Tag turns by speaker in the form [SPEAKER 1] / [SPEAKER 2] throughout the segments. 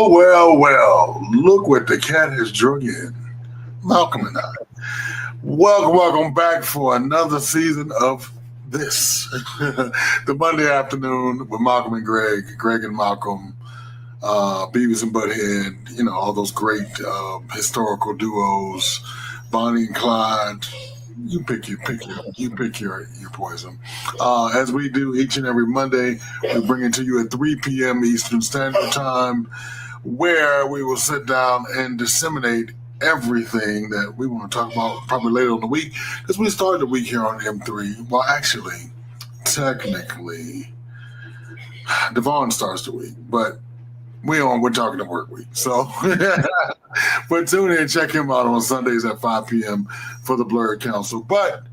[SPEAKER 1] Well. Look what the cat has drug in. Malcolm and I. Welcome back for another season of this. The Monday afternoon with Malcolm and Greg and Malcolm, Beavis and Butthead, all those great historical duos, Bonnie and Clyde. You pick your poison. As we do each and every Monday, we bring it to you at 3 p.m. Eastern Standard Time, where we will sit down and disseminate everything that we want to talk about probably later in the week, because we started the week here on M3. Well, actually, technically, Devon starts the week, but we're talking the work week. So, but tune in and check him out on Sundays at 5 p.m. for the Blurred Council. But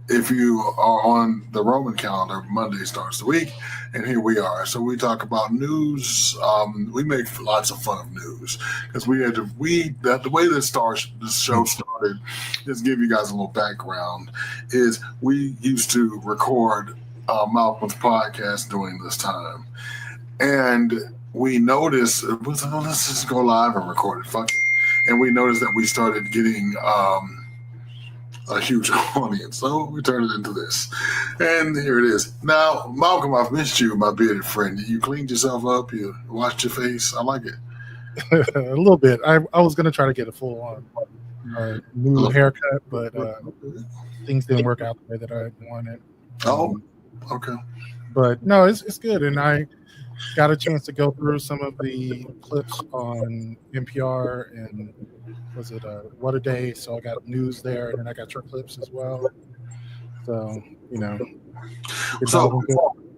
[SPEAKER 1] if you are on the Roman calendar, Monday starts the week, and here we are. So we talk about news. We make lots of fun of news because the way this show started. Just give you guys a little background. Is we used to record Malcolm's podcast during this time, and we noticed, let's just go live and record it. Fuck it. And we noticed that we started getting a huge audience. So we turned it into this. And here it is. Now, Malcolm, I've missed you, my bearded friend. You cleaned yourself up. You washed your face. I like it.
[SPEAKER 2] A little bit. I was going to try to get a full-on new haircut, but things didn't work out the way that I wanted.
[SPEAKER 1] Okay.
[SPEAKER 2] But no, it's good. And I got a chance to go through some of the clips on NPR and was it What a Day? So I got news there, and then I got your clips as well. So,
[SPEAKER 1] So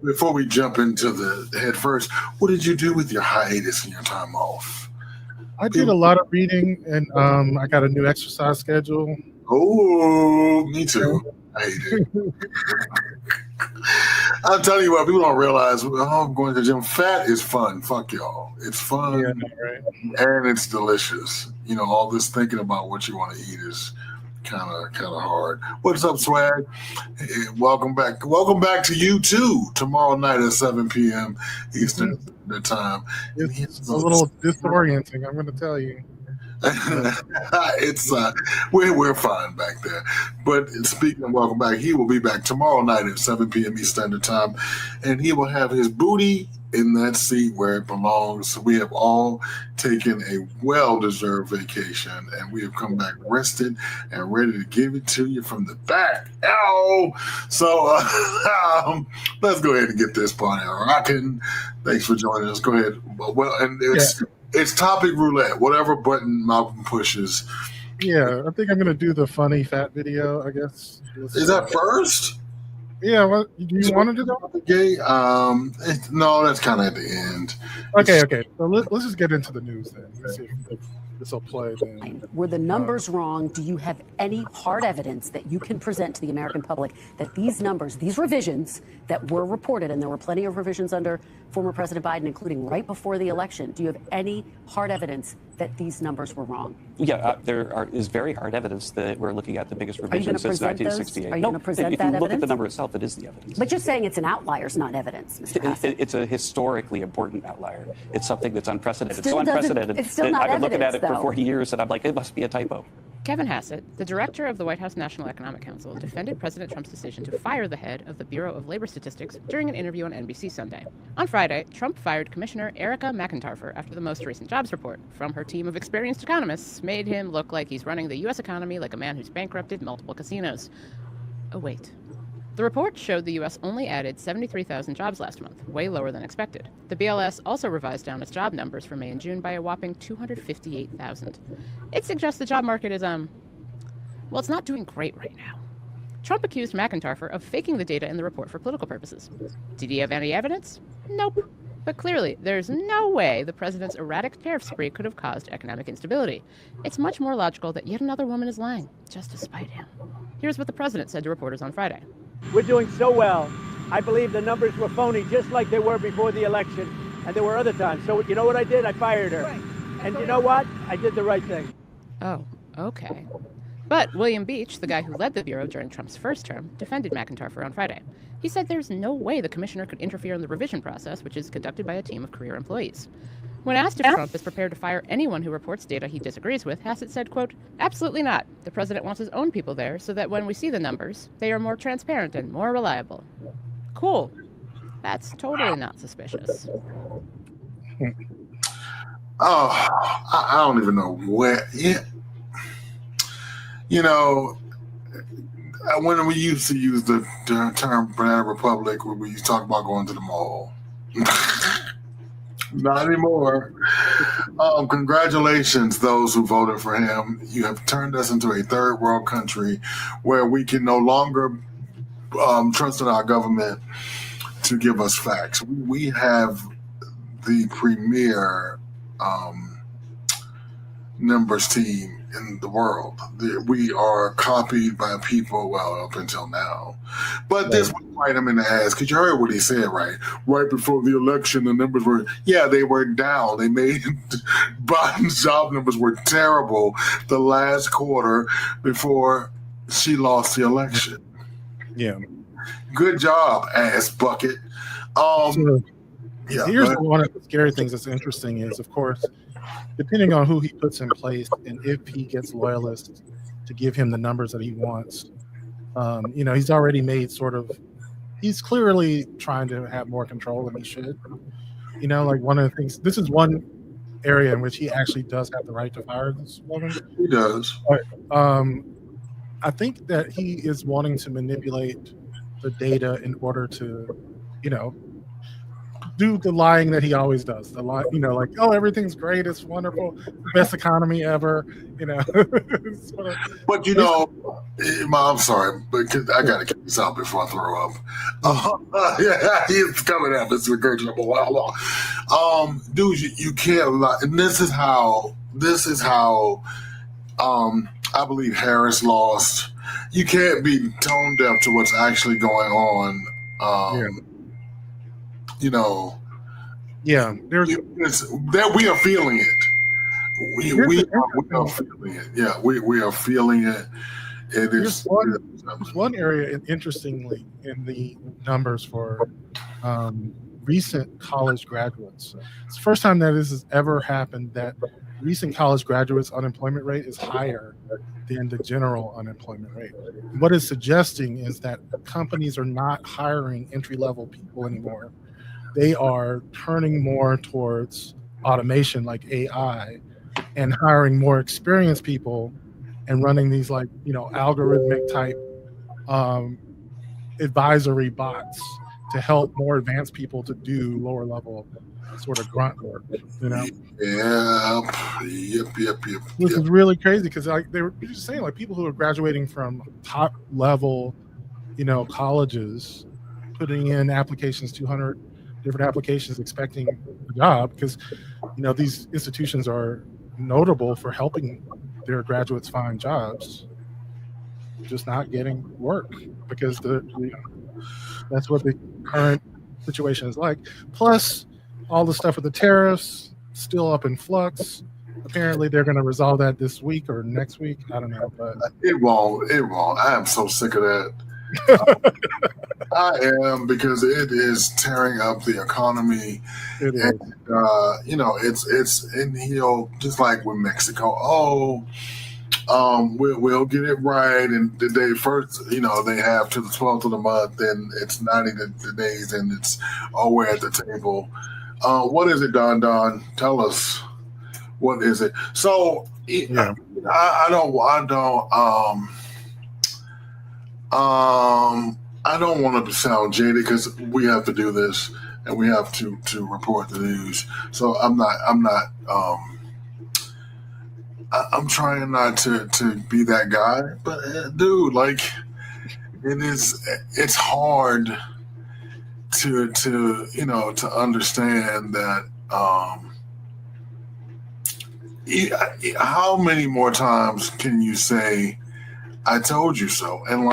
[SPEAKER 1] before we jump into the head first, what did you do with your hiatus and your time off?
[SPEAKER 2] I did a lot of reading, and I got a new exercise schedule.
[SPEAKER 1] Oh, me too. I hate it. I'll tell you what, people don't realize, I'm going to the gym. Fat is fun. Fuck y'all. It's fun,
[SPEAKER 2] right?
[SPEAKER 1] And it's delicious. All this thinking about what you want to eat is kind of hard. What's up, Swag? Hey, welcome back. Welcome back to you, too. Tomorrow night at 7 p.m. Eastern Time.
[SPEAKER 2] It's a little disorienting, I'm going to tell you.
[SPEAKER 1] It's we're fine back there. But speaking of welcome back, he will be back tomorrow night at 7 p.m. Eastern Standard Time, and he will have his booty in that seat where it belongs. So we have all taken a well-deserved vacation, and we have come back rested and ready to give it to you from the back. Ow! So let's go ahead and get this party rocking. Thanks for joining us. Go ahead. Well, and it's topic roulette. Whatever button Malcolm pushes.
[SPEAKER 2] Yeah, I think I'm going to do the funny fat video, I guess.
[SPEAKER 1] Is that first?
[SPEAKER 2] Yeah, what do you want to do that?
[SPEAKER 1] Gay? No, that's kind of at the end.
[SPEAKER 2] Okay. So let's just get into the news then. Let's see if this will play then.
[SPEAKER 3] Were the numbers wrong? Do you have any hard evidence that you can present to the American public that these numbers, these revisions that were reported, and there were plenty of revisions under former President Biden, including right before the election, do you have any hard evidence that these numbers were wrong?
[SPEAKER 4] Yeah, there is very hard evidence that we're looking at the biggest revision since 1968.
[SPEAKER 3] Are you going to present that evidence?
[SPEAKER 4] If you look at the number itself, it is the evidence.
[SPEAKER 3] But you're saying it's an outlier, it's not evidence, Mr. Hassett.
[SPEAKER 4] It's a historically important outlier. It's something that's unprecedented.
[SPEAKER 3] Still
[SPEAKER 4] so unprecedented
[SPEAKER 3] it's still
[SPEAKER 4] that
[SPEAKER 3] not
[SPEAKER 4] I've been looking at
[SPEAKER 3] evidence,
[SPEAKER 4] it for 40 years, and I'm like, it must be a typo.
[SPEAKER 5] Kevin Hassett, the director of the White House National Economic Council, defended President Trump's decision to fire the head of the Bureau of Labor Statistics during an interview on NBC Sunday. On Friday, Trump fired Commissioner Erica McIntyre after the most recent jobs report from her team of experienced economists made him look like he's running the U.S. economy like a man who's bankrupted multiple casinos. Oh, wait. The report showed the U.S. only added 73,000 jobs last month, way lower than expected. The BLS also revised down its job numbers for May and June by a whopping 258,000. It suggests the job market is, it's not doing great right now. Trump accused McIntyre of faking the data in the report for political purposes. Did he have any evidence? Nope. But clearly, there's no way the president's erratic tariff spree could have caused economic instability. It's much more logical that yet another woman is lying, just to spite him. Here's what the president said to reporters on Friday.
[SPEAKER 6] We're doing so well. I believe the numbers were phony, just like they were before the election, and there were other times. So you know what I did? I fired her. Right. And you know what? I did the right thing.
[SPEAKER 5] Oh, okay. But William Beach, the guy who led the Bureau during Trump's first term, defended McIntyre on Friday. He said there's no way the commissioner could interfere in the revision process, which is conducted by a team of career employees. When asked if Trump is prepared to fire anyone who reports data he disagrees with, Hassett said, quote, "Absolutely not. The president wants his own people there so that when we see the numbers, they are more transparent and more reliable." Cool. That's totally not suspicious.
[SPEAKER 1] Oh, I don't even know where. Yeah. You know, when we used to use the term Banana Republic, when we used to talk about going to the mall. Not anymore. Congratulations, those who voted for him. You have turned us into a third world country where we can no longer trust in our government to give us facts. We have the premier numbers team in the world. We are copied by people, well, up until now. But this would bite him in the ass, because you heard what he said, right? Right before the election, the numbers were, they were down. They made Biden's job numbers were terrible the last quarter before she lost the election.
[SPEAKER 2] Yeah.
[SPEAKER 1] Good job, ass bucket.
[SPEAKER 2] Here's one of the scary things that's interesting is, of course, depending on who he puts in place and if he gets loyalists to give him the numbers that he wants, he's already made he's clearly trying to have more control than he should. Like one of the things, this is one area in which he actually does have the right to fire this woman.
[SPEAKER 1] He does.
[SPEAKER 2] But I think that he is wanting to manipulate the data in order to, do the lying that he always does. The lie, like, oh, everything's great, it's wonderful, best economy ever,
[SPEAKER 1] But I'm sorry, but I gotta get this out before I throw up. He's coming up. It's regurgitable. Dude, you can't lie, and this is how I believe Harris lost. You can't be tone deaf to what's actually going on. We are feeling it. We are feeling it. Yeah, we are feeling it. It is
[SPEAKER 2] one area, interestingly, in the numbers for recent college graduates. It's the first time that this has ever happened that recent college graduates' unemployment rate is higher than the general unemployment rate. What it's suggesting is that companies are not hiring entry-level people anymore. They are turning more towards automation like AI and hiring more experienced people and running these algorithmic type advisory bots to help more advanced people to do lower level sort of grunt work,
[SPEAKER 1] Yep.
[SPEAKER 2] Which is really crazy because they were just saying people who are graduating from top level, colleges, putting in applications, 200 different applications, expecting a job because, these institutions are notable for helping their graduates find jobs, just not getting work because that's what the current situation is like. Plus, all the stuff with the tariffs still up in flux. Apparently, they're going to resolve that this week or next week. I don't know, but
[SPEAKER 1] it won't. I am so sick of that. I am, because it is tearing up the economy.
[SPEAKER 2] It is.
[SPEAKER 1] It's and just like with Mexico. We'll get it right, and the day first, they have to the 12th of the month, then it's 90 the days, and it's we're at the table. What is it, Don? Tell us, what is it? So I don't want to sound jaded because we have to do this and we have to report the news. So I'm trying not to be that guy, but dude, it's hard to understand that. How many more times can you say, "I told you so"? And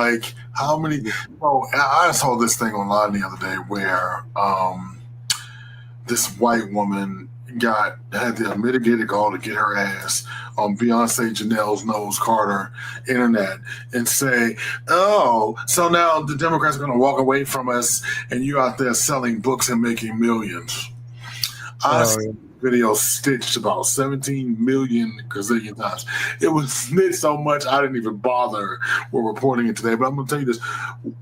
[SPEAKER 1] how many? I saw this thing online the other day where this white woman had the unmitigated gall to get her ass on Beyonce Janelle's Knowles Carter internet and say, "Oh, so now the Democrats are going to walk away from us, and you out there selling books and making millions." video stitched about 17 million gazillion times. It was snitched so much I didn't even bother with reporting it today. But I'm gonna tell you this: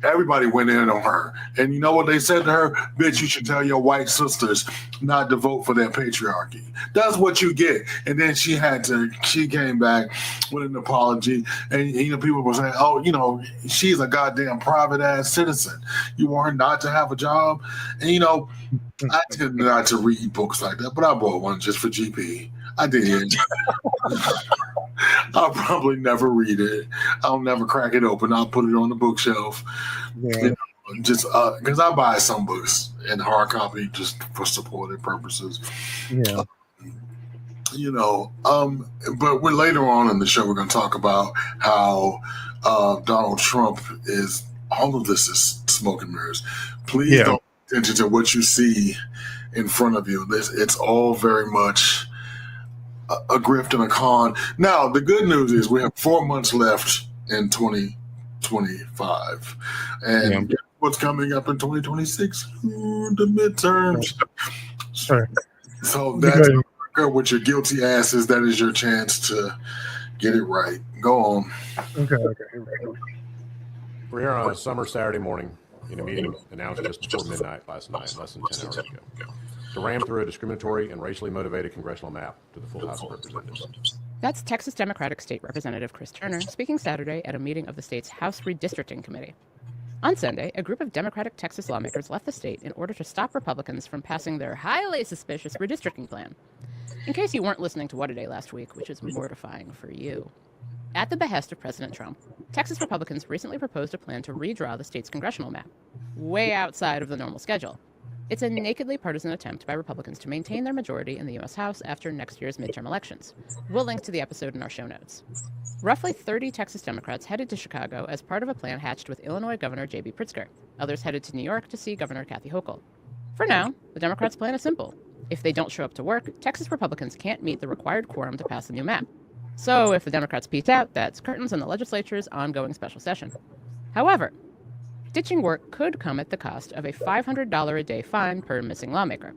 [SPEAKER 1] everybody went in on her, and you know what they said to her? Bitch, you should tell your white sisters not to vote for their patriarchy. That's what you get. And then she came back with an apology, and people were saying, "Oh, she's a goddamn private ass citizen. You want her not to have a job?" And I tend not to read books like that, but I bought one just for GP. I did. I'll probably never read it. I'll never crack it open. I'll put it on the bookshelf.
[SPEAKER 2] Yeah.
[SPEAKER 1] Just because I buy some books in hard copy just for supportive purposes.
[SPEAKER 2] Yeah.
[SPEAKER 1] But we're later on in the show, we're going to talk about how Donald Trump all of this is smoke and mirrors. Please don't pay attention to what you see in front of you. It's all very much a grift and a con. Now, the good news is we have 4 months left in 2025. And what's coming up in 2026? The midterms.
[SPEAKER 2] Sure.
[SPEAKER 1] So that's with your guilty asses. That is your chance to get it right. Go on.
[SPEAKER 2] Okay.
[SPEAKER 7] We're here on a summer Saturday morning in a meeting announced just before midnight last night, less than 10 hours ago, to ram through a discriminatory and racially motivated congressional map to the full House of Representatives.
[SPEAKER 5] That's Texas Democratic State Representative Chris Turner speaking Saturday at a meeting of the state's House Redistricting Committee. On Sunday, a group of Democratic Texas lawmakers left the state in order to stop Republicans from passing their highly suspicious redistricting plan. In case you weren't listening to What a Day last week, which is mortifying for you. At the behest of President Trump, Texas Republicans recently proposed a plan to redraw the state's congressional map, way outside of the normal schedule. It's a nakedly partisan attempt by Republicans to maintain their majority in the U.S. House after next year's midterm elections. We'll link to the episode in our show notes. Roughly 30 Texas Democrats headed to Chicago as part of a plan hatched with Illinois Governor J.B. Pritzker. Others headed to New York to see Governor Kathy Hochul. For now, the Democrats' plan is simple. If they don't show up to work, Texas Republicans can't meet the required quorum to pass the new map. So if the Democrats peace out, that's curtains on the legislature's ongoing special session. However, ditching work could come at the cost of a $500 a day fine per missing lawmaker.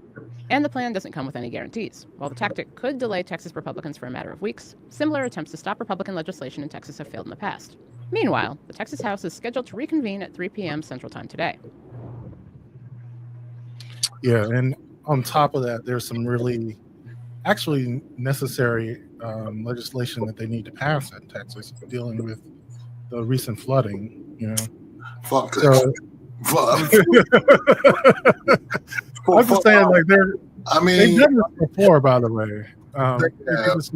[SPEAKER 5] And the plan doesn't come with any guarantees. While the tactic could delay Texas Republicans for a matter of weeks, similar attempts to stop Republican legislation in Texas have failed in the past. Meanwhile, the Texas House is scheduled to reconvene at 3 p.m. Central Time today.
[SPEAKER 2] Yeah, and on top of that, there's some really actually necessary legislation that they need to pass in Texas dealing with the recent flooding,
[SPEAKER 1] Fuck that.
[SPEAKER 2] I'm just saying, like, they've done this before, by the way. This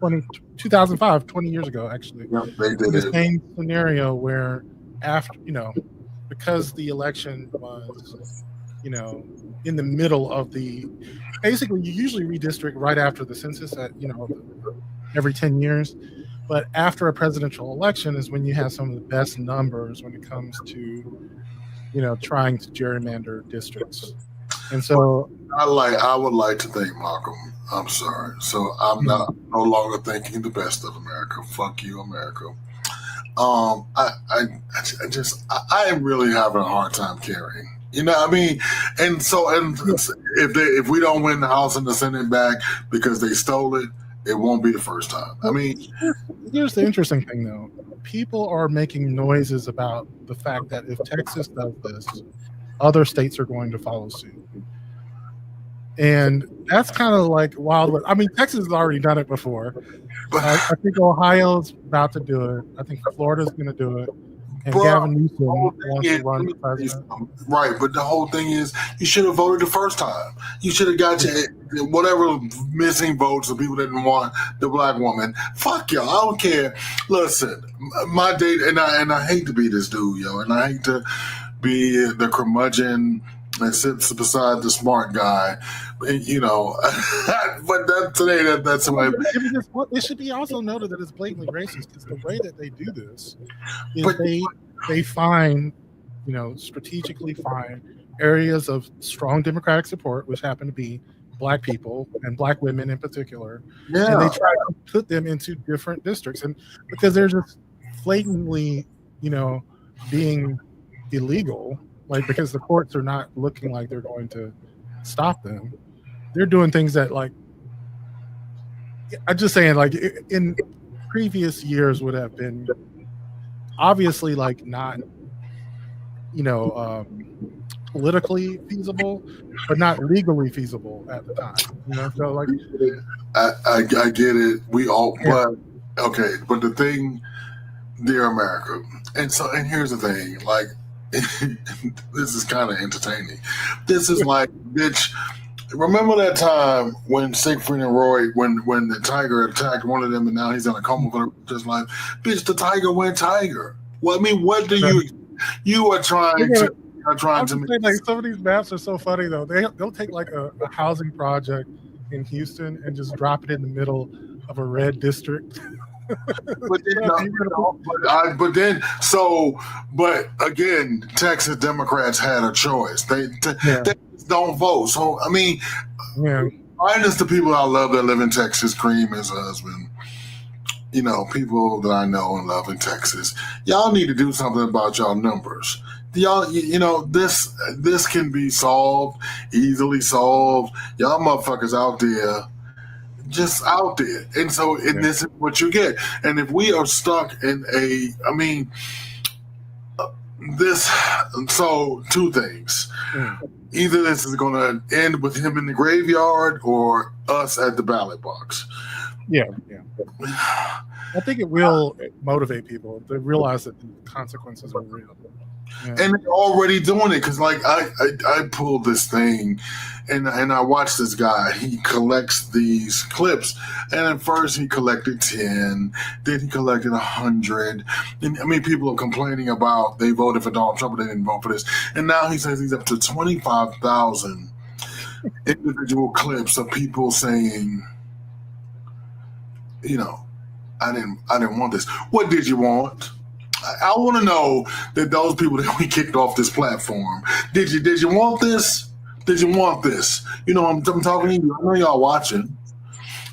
[SPEAKER 2] was 2005, 20 years ago, actually.
[SPEAKER 1] Yeah, they did
[SPEAKER 2] the same scenario where after, because the election was, in the middle of basically you usually redistrict right after the census at, every 10 years. But after a presidential election is when you have some of the best numbers when it comes to, trying to gerrymander districts. And so
[SPEAKER 1] I would like to thank Malcolm. I'm sorry. So I'm no longer thinking the best of America. Fuck you, America. I am really having a hard time caring. And if we don't win the House and the Senate back because they stole it, it won't be the first time.
[SPEAKER 2] Here's the interesting thing, though. People are making noises about the fact that if Texas does this, other states are going to follow suit. And that's kind of like wild. Texas has already done it before. I think Ohio's about to do it. I think Florida's going to do it. And Gavin Newsom wants to run for president.
[SPEAKER 1] Right, but the whole thing is you should have voted the first time. You should have got whatever missing votes of people that didn't want the black woman. Fuck y'all. I don't care. Listen, my date, and I hate to be this dude, yo, and I hate to be the curmudgeon that sits beside the smart guy, but that's why.
[SPEAKER 2] It should be also noted that it's blatantly racist because the way that they do this is they find, strategically find areas of strong Democratic support, which happen to be Black people and Black women in particular, and they try to put them into different districts, and because they're just blatantly, being illegal. Because the courts are not looking like they're going to stop them. they're doing things that, like, I'm just saying, like, in previous years would have been obviously, like, not, politically feasible, but not legally feasible at the time. So, like,
[SPEAKER 1] I get it. We all, but okay. But the thing, dear America, and here's the thing. Like, this is kind of entertaining. This is like, bitch. Remember that time when Siegfried and Roy, when the tiger attacked one of them, and now he's in a coma for just like, bitch, the tiger went tiger. Well, I mean, what do you are trying to?
[SPEAKER 2] Like, some of these maps are so funny though. They'll take like a housing project in Houston and just drop it in the middle of a red district. But
[SPEAKER 1] again, Texas Democrats had a choice. They don't vote. So I mean, minus the people I love that live in Texas, Cream, his husband. People that I know and love in Texas. Y'all need to do something about y'all numbers. Y'all, this can be easily solved. Y'all motherfuckers out there, just out there. And so, this is what you get. And if we are stuck in two things. Either this is going to end with him in the graveyard or us at the ballot box.
[SPEAKER 2] Yeah. I think it will motivate people to realize that the consequences are real. Yeah.
[SPEAKER 1] And they're already doing it because, like, I pulled this thing and I watched this guy. He collects these clips, and at first he collected 10, then he collected 100. And I mean, people are complaining about they voted for Donald Trump, but they didn't vote for this. And now he says he's up to 25,000 individual clips of people saying, I didn't want this. What did you want? I want to know that those people that we kicked off this platform, did you want this? Did you want this? I'm talking to you. I know y'all watching.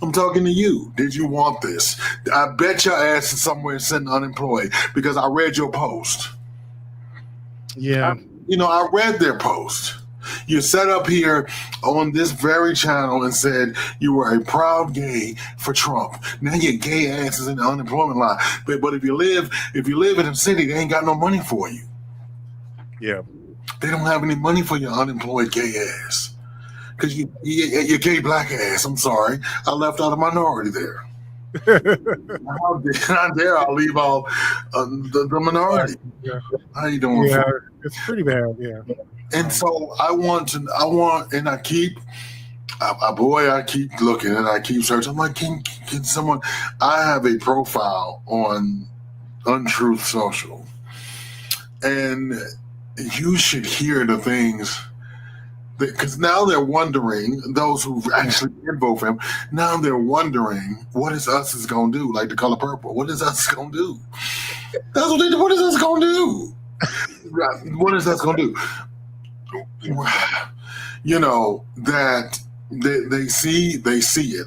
[SPEAKER 1] I'm talking to you. Did you want this? I bet your ass is somewhere sitting unemployed because I read your post.
[SPEAKER 2] Yeah.
[SPEAKER 1] I read their post. You sat up here on this very channel and said you were a proud gay for Trump. Now your gay ass is in the unemployment line. But if you live in a city, they ain't got no money for you.
[SPEAKER 2] Yeah.
[SPEAKER 1] They don't have any money for your unemployed gay ass. Because your gay black ass, I'm sorry. I left out a minority there. How dare I leave out the minority?
[SPEAKER 2] Yeah.
[SPEAKER 1] How you doing?
[SPEAKER 2] Yeah, it's pretty bad, yeah.
[SPEAKER 1] And so I keep looking and I keep searching. I'm like, can someone? I have a profile on Untruth Social, and you should hear the things because now they're wondering. Those who actually did vote for him, now they're wondering what is us is gonna do? Like The Color Purple, what is us gonna do? That's what they do. What is us gonna do? What is us gonna do? That they see it.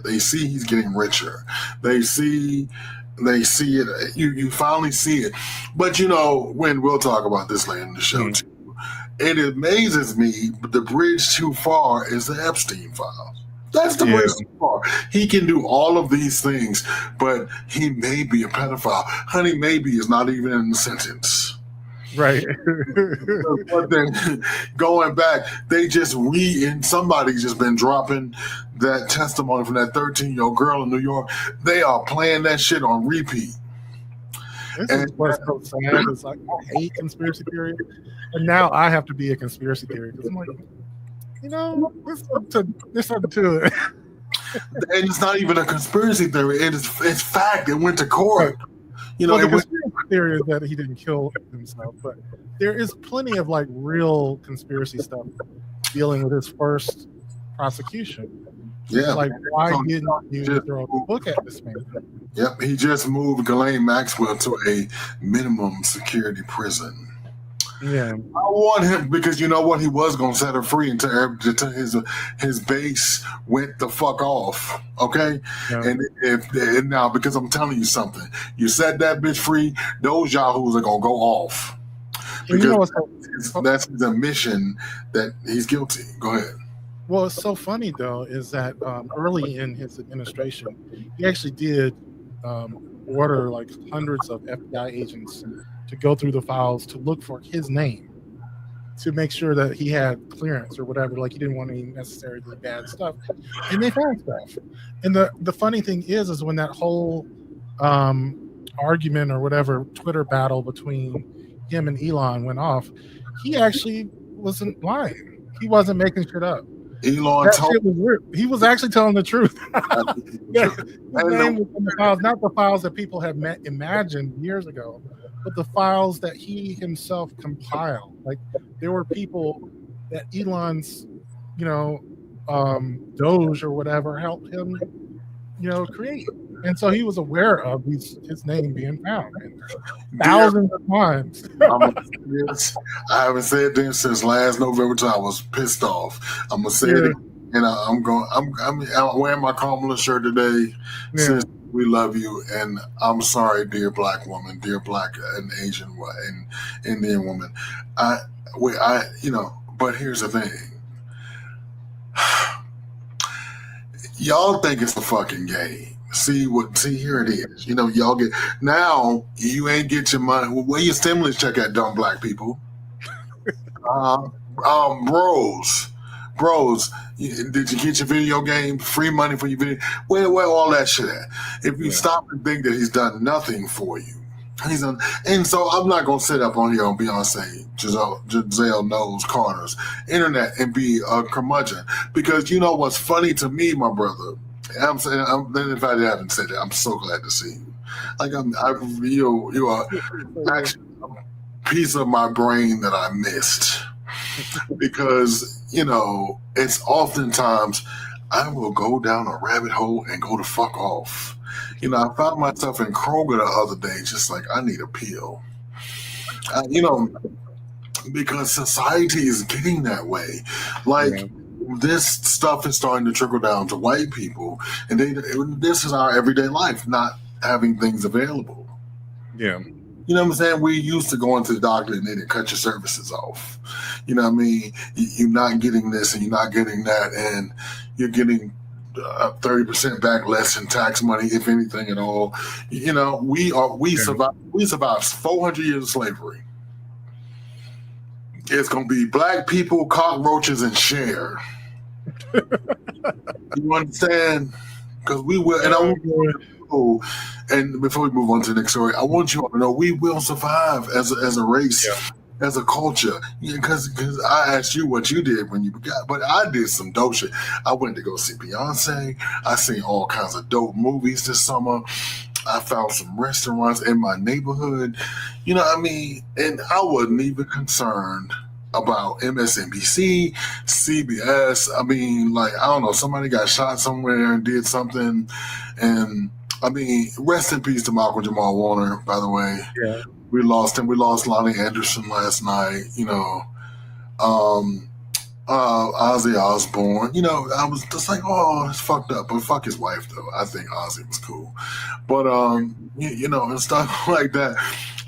[SPEAKER 1] They see he's getting richer. They see it. You finally see it. But when we'll talk about this later in the show too. It amazes me, but the bridge too far is the Epstein files. That's the bridge too far. He can do all of these things, but he may be a pedophile. Honey, maybe is not even in the sentence.
[SPEAKER 2] Right.
[SPEAKER 1] But then going back, somebody's just been dropping that testimony from that 13-year-old girl in New York. They are playing that shit on repeat.
[SPEAKER 2] This is what's so sad. It's like, I hate conspiracy theories, and now I have to be a conspiracy theorist. I'm like, there's something to it.
[SPEAKER 1] And it's not even a conspiracy theory. It's fact. It went to court.
[SPEAKER 2] The conspiracy theory is that he didn't kill himself, but there is plenty of like real conspiracy stuff dealing with his first prosecution.
[SPEAKER 1] Yeah,
[SPEAKER 2] like why didn't you throw a book at this man?
[SPEAKER 1] Yep, he just moved Ghislaine Maxwell to a minimum security prison.
[SPEAKER 2] Yeah,
[SPEAKER 1] I want him because you know what, he was gonna set her free until his base went the fuck off. Okay, yeah. And now because I'm telling you something, you set that bitch free, those yahoos are gonna go off because that's his admission that he's guilty. Go ahead.
[SPEAKER 2] Well, it's so funny though is that early in his administration, he actually did order like hundreds of FBI agents to go through the files to look for his name to make sure that he had clearance or whatever. Like he didn't want any necessarily bad stuff, and they found stuff. And the funny thing is when that whole argument or whatever Twitter battle between him and Elon went off, he actually wasn't lying. He wasn't making shit up.
[SPEAKER 1] Elon told
[SPEAKER 2] he was actually telling the truth. His name was in the files, not the files that people had imagined years ago, but the files that he himself compiled. Like there were people that Elon's, Doge or whatever helped him, create. And so he was aware of his name being found thousands of times.
[SPEAKER 1] I haven't said this since last November till I was pissed off. I'm gonna say it, and I'm wearing my Kamala shirt today. Since we love you, and I'm sorry, dear black woman, dear black and Asian and Indian woman. But here's the thing. Y'all think it's a fucking game. See, here it is. Y'all get now. You ain't get your money. Where your stimulus check at, dumb black people? Bros. Did you get your video game? Free money for your video? Where all that shit at? If you stop and think that he's done nothing for you, he's done. And so I'm not gonna sit up on here on Beyonce, Giselle Knowles Carter's internet and be a curmudgeon, because you know what's funny to me, my brother. I'm saying, if I haven't said it, I'm so glad to see you. Like you are actually a piece of my brain that I missed, because it's oftentimes I will go down a rabbit hole and go to fuck off. I found myself in Kroger the other day, just like I need a pill. Because society is getting that way. Like. This stuff is starting to trickle down to white people, and this is our everyday life, not having things available.
[SPEAKER 2] Yeah.
[SPEAKER 1] You know what I'm saying? We used to go into the doctor and they didn't cut your services off. You know what I mean? You're not getting this and you're not getting that, and you're getting 30% back less in tax money, if anything at all. We survived 400 years of slavery. It's going to be black people, cockroaches, and share. You understand? Because we will, and I want you to know, and before we move on to the next story, I want you all to know we will survive as a race, as a culture. Because I asked you what you did when you got, but I did some dope shit. I went to go see Beyonce. I seen all kinds of dope movies this summer. I found some restaurants in my neighborhood. You know what I mean? And I wasn't even concerned about MSNBC, CBS. I mean, I don't know, somebody got shot somewhere and did something. And I mean, rest in peace to Malcolm Jamal Warner, by the way.
[SPEAKER 2] Yeah.
[SPEAKER 1] We lost him. We lost Lonnie Anderson last night, Ozzy Osbourne. I was just like, oh, it's fucked up. But fuck his wife, though. I think Ozzy was cool. But, and stuff like that.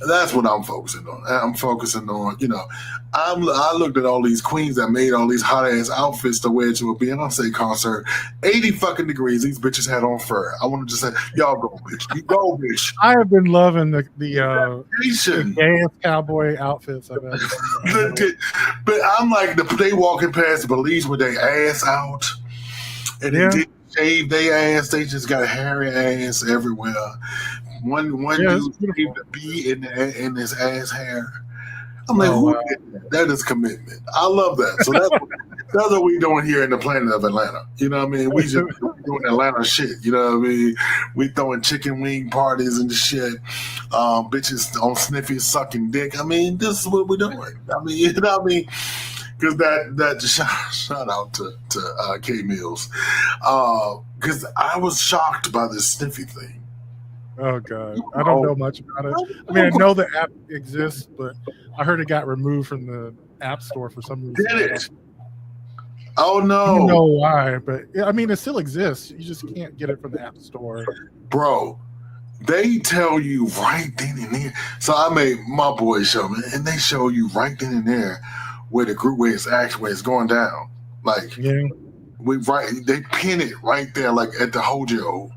[SPEAKER 1] That's what I'm focusing on. I'm focusing on, I looked at all these queens that made all these hot ass outfits to wear to a Beyonce concert. 80 fucking degrees. These bitches had on fur. I want to just say, y'all go, bitch. You go, bitch.
[SPEAKER 2] I have been loving the gayest cowboy outfits I've ever seen.
[SPEAKER 1] But I'm like, they walking past the police with their ass out, and they didn't shave their ass. They just got hairy ass everywhere. One dude shaved a bee in his ass hair. I'm like, wow. That is commitment. I love that. So that's what we doing here in the planet of Atlanta. You know what I mean? We just doing Atlanta shit. You know what I mean? We throwing chicken wing parties and shit. Bitches on Sniffy sucking dick. I mean, this is what we're doing. I mean, you know what I mean? Because that shout out to K Mills. Because I was shocked by this Sniffy thing.
[SPEAKER 2] Oh God, I don't know much about it. I mean, I know the app exists, but I heard it got removed from the App Store for some reason.
[SPEAKER 1] Did it? Oh no!
[SPEAKER 2] I don't know why, but I mean, it still exists. You just can't get it from the App Store,
[SPEAKER 1] bro. They tell you right then and there. So I made my boys show me, and they show you right then and there where the group where it's going down. Like, They pin it right there, like at the Hojo.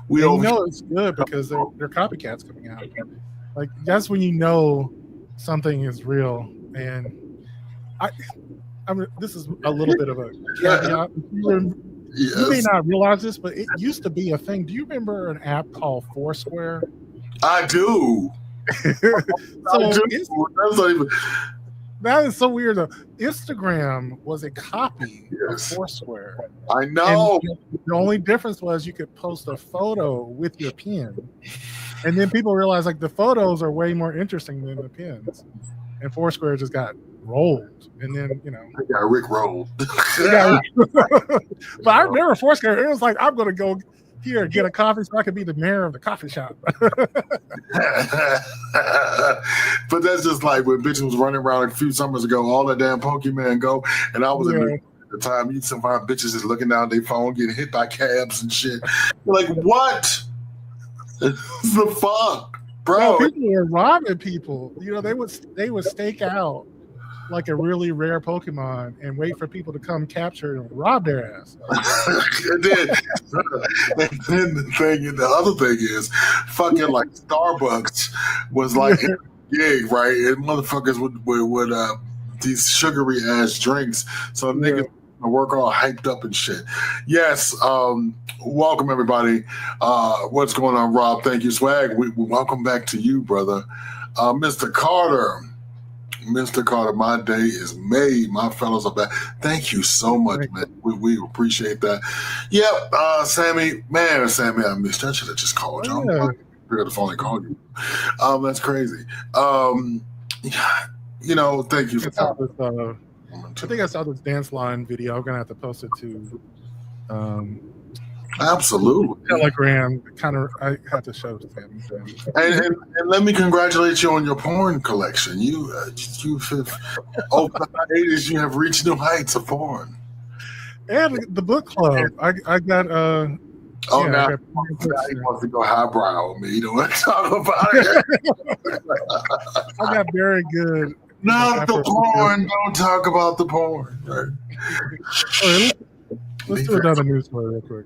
[SPEAKER 1] We
[SPEAKER 2] And it's good because they're copycats coming out. Like that's when you know something is real. And this is a little bit of a caveat. You may not realize this, but it used to be a thing. Do you remember an app called Foursquare?
[SPEAKER 1] I do.
[SPEAKER 2] That is so weird. Though. Instagram was a copy of Foursquare.
[SPEAKER 1] I know.
[SPEAKER 2] And the only difference was you could post a photo with your pin, and then people realized like the photos are way more interesting than the pins, and Foursquare just got rolled. And then
[SPEAKER 1] I got Rick rolled.
[SPEAKER 2] But I remember Foursquare. It was like I'm going to go here get a coffee so I could be the mayor of the coffee shop.
[SPEAKER 1] But that's just like when bitches was running around a few summers ago, all that damn Pokemon Go, and I was in at the time. You'd find bitches just looking down their phone, getting hit by cabs and shit. You're like, what the fuck, bro?
[SPEAKER 2] No, people were robbing people. They would stake out like a really rare Pokemon and wait for people to come capture and rob their ass.
[SPEAKER 1] and then the other thing is, fucking like Starbucks was like a gig, right? And motherfuckers would these sugary ass drinks, so niggas work all hyped up and shit. Yes, welcome everybody. What's going on, Rob? Thank you, Swag. We welcome back to you, brother. Mr. Carter, my day is made. My fellows are back. Thank you so much, man. We appreciate that. Yep, Sammy, I missed you. I should have just called you. I picked up the phone and called you. That's crazy. Thank you for that.
[SPEAKER 2] I think I saw this dance line video. I'm gonna have to post it to
[SPEAKER 1] absolutely
[SPEAKER 2] Telegram. I had to show it to him.
[SPEAKER 1] And let me congratulate you on your porn collection. You have over the 80s. You have reached new heights of porn.
[SPEAKER 2] And the book club. I got
[SPEAKER 1] now he wants to go highbrow with me. You don't want to talk about it.
[SPEAKER 2] I got very good.
[SPEAKER 1] Not the porn. Don't talk about the porn.
[SPEAKER 2] Right. Let's do another news story real quick.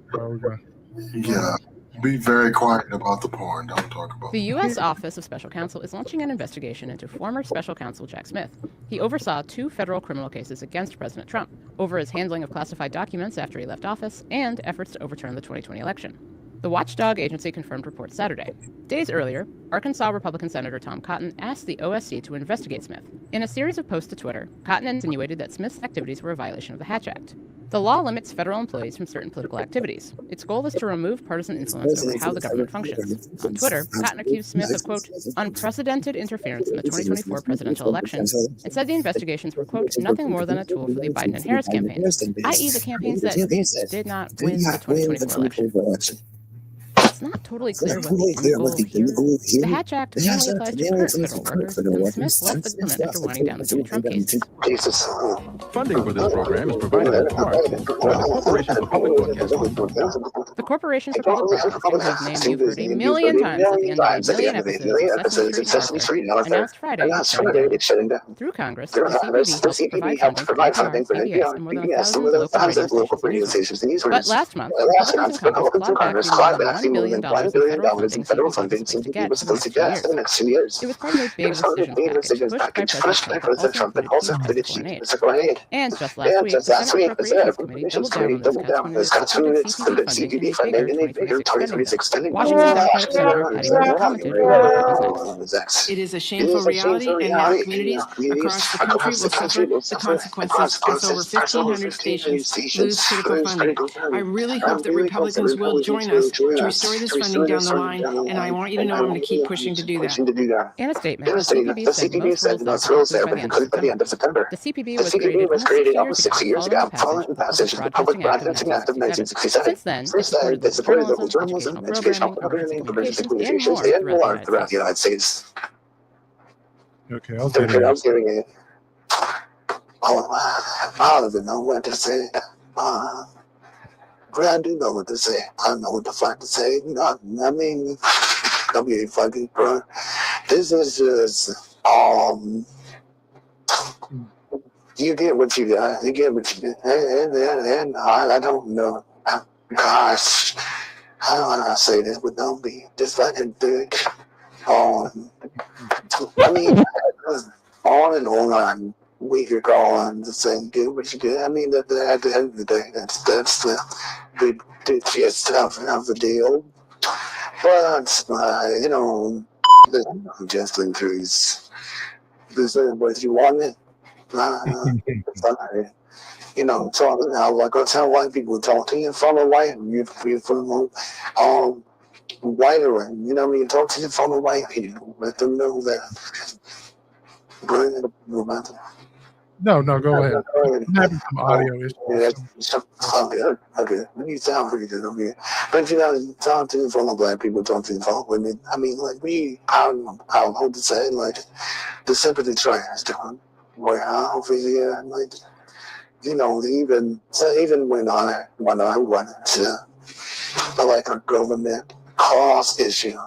[SPEAKER 1] Yeah. Be very quiet about the porn. Don't talk about
[SPEAKER 5] the U.S. Office of Special Counsel is launching an investigation into former Special Counsel Jack Smith. He oversaw 2 federal criminal cases against President Trump over his handling of classified documents after he left office and efforts to overturn the 2020 election. The watchdog agency confirmed reports Saturday. Days earlier, Arkansas Republican Senator Tom Cotton asked the OSC to investigate Smith. In a series of posts to Twitter, Cotton insinuated that Smith's activities were a violation of the Hatch Act. The law limits federal employees from certain political activities. Its goal is to remove partisan influence over how the government functions. On Twitter, Cotton accused Smith of, quote, unprecedented interference in the 2024 presidential election, and said the investigations were, quote, nothing more than a tool for the Biden and Harris campaigns, i.e. the campaigns that did not win the 2024 election. It's not totally clear what the end goal here. The Hatch Act only applies to current federal workers, and Smith left the government after winding down the 2 Trump cases.
[SPEAKER 8] Funding for this program is provided in part by the Corporation for Public Broadcasting.
[SPEAKER 5] The Corporation for Public Broadcasting, whose name you've heard a million times at the end of a million episodes of Sesame Street and Arthur, announced Friday it's shutting down. Through Congress, the CPB helped provide funding for NPR, PBS, and more than 1,000 local radio stations. But last month, Republicans in Congress clawed back the $1 billion in federal funding CPB was supposed to get in the next 2 years. It was part of a big decisions package pushed by President Trump that also included cheap foreign aid. And just last week, the Senate Appropriations Committee doubled down on those cuts when it excluded CPB funding in a bigger 2026 spending. Washington Democratic Senator Patty Murray commented on next.
[SPEAKER 9] It is a shameful reality, and now communities across the country will suffer the consequences as over 1,500 stations lose critical funding. I really hope that Republicans will join us to restore this funding down the line, and I want you to know I'm going to keep pushing to do that.
[SPEAKER 5] In a statement, the CPB said most rules there will be concluded by the end of September. The CPB was created almost 60 years ago, following the passage of the Public Broadcasting Act of 1967. Since then, it supported local journalism, educational programming, communications, and more throughout the United States.
[SPEAKER 2] Okay, I was
[SPEAKER 1] giving it. I don't even know what to say. I do know what to say. I don't know what the fuck to say. I mean, don't be fucking bro. This is just
[SPEAKER 10] You get what you got. You get what you get. And I don't know. Gosh, I don't want to say this, but don't be just fucking thick. I mean, on and on. We could go on to say get what you get. I mean, at the end of the day, that's the gist of the deal. But you know, just increase. This is what you wanted. You know, talking how like I tell white people talk to you from a white, you from whiter, you know, when you talk to you from a white people, let them know that.
[SPEAKER 2] No, go ahead. I'm having some audio issues.
[SPEAKER 10] Okay. You sound pretty good over here. But you know, talk to from a black people, talk to from women. I mean, like I don't know to say, like the sympathy trials doing. Where over here, like. You know, even when I wanted to, like a government cost issue,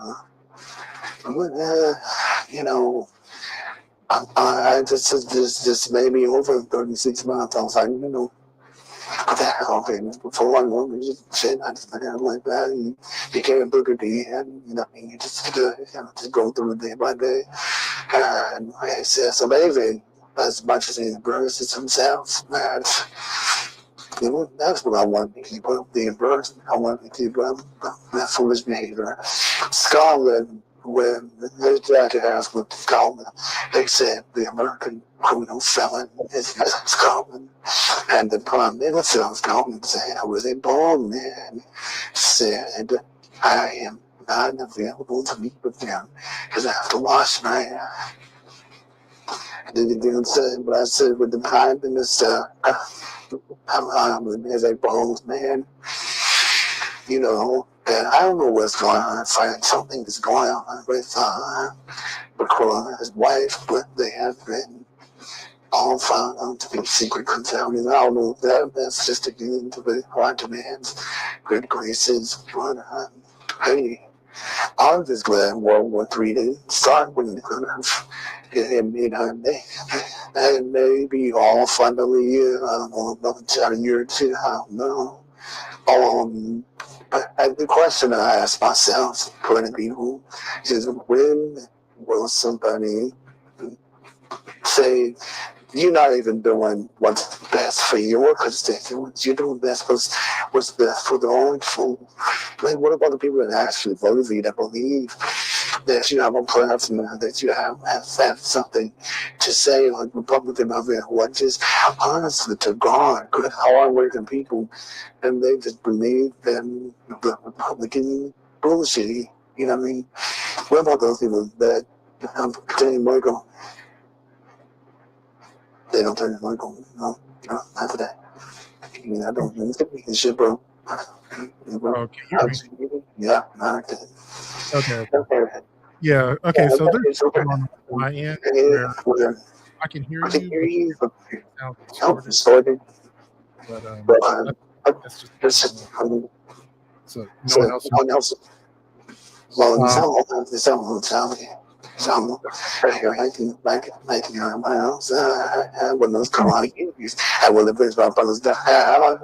[SPEAKER 10] you know, I just maybe over 36 months. I was like, you know, that okay, before I know me, shit, I just like that. You became Booker T, and you know, you just go through it day by day. And like I said, so basically, as much as the verses themselves, you know, that's what I want to keep up. The verse, I want to keep up that foolish behavior. Scotland, when they tried to ask what Scotland, they said the American criminal felon is Scotland. And the Prime Minister of Scotland said, I was a bald man, said, I am not available to meet with them because I have to wash my hair. Didn't say what I said with the Prime Minister. I'm as a bald man, you know, and I don't know what's going on. It's like something is going on with his wife, but they have been all found out to be secret contaminants. I don't know if that's just a game to the hard demands, good graces, but hey. I'm just glad World War III didn't start when it could have. And maybe all finally, I don't know, about a year or two, I don't know. But the question I ask myself, putting people, is when will somebody say, you're not even doing what's best for your constituents. You're doing what's best for the own fool. Like, what about the people that actually vote for you, that believe that you have a platform, that you have something to say, like Republican of it, what just honestly to God, good hard-working people, and they just believe in the Republican bullshit. You know what I mean? What about those people that Michael? They don't turn the mic on. No, not today. I mean, I don't mean to shit, bro.
[SPEAKER 2] Oh, can you hear me?
[SPEAKER 10] Yeah, not
[SPEAKER 2] okay. Yeah, okay, so there's something on my end where I can hear you, but it sounds distorted. But that's just so no one else.
[SPEAKER 10] Well, it's some making our miles. When those come out, I will live with my brothers.
[SPEAKER 2] Well, I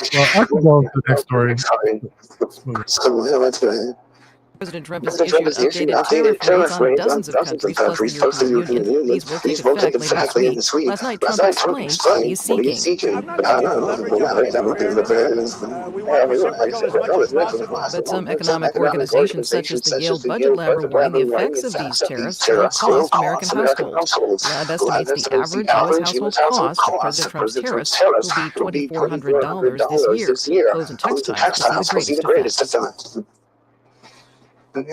[SPEAKER 2] can go to the next story.
[SPEAKER 10] So let's go ahead.
[SPEAKER 9] President Trump has issued updated tariff rates on dozens of countries, plus the European Union. These will take effect later this week. Last night, Trump explained what he is seeking. But some economic organizations, such as the Yale Budget Lab, are warning the effects of these tariffs will cost American households. The lab estimates the average U.S. household cost of President Trump's tariffs will be $2,400 this year. Clothes and textiles will see the greatest effect. In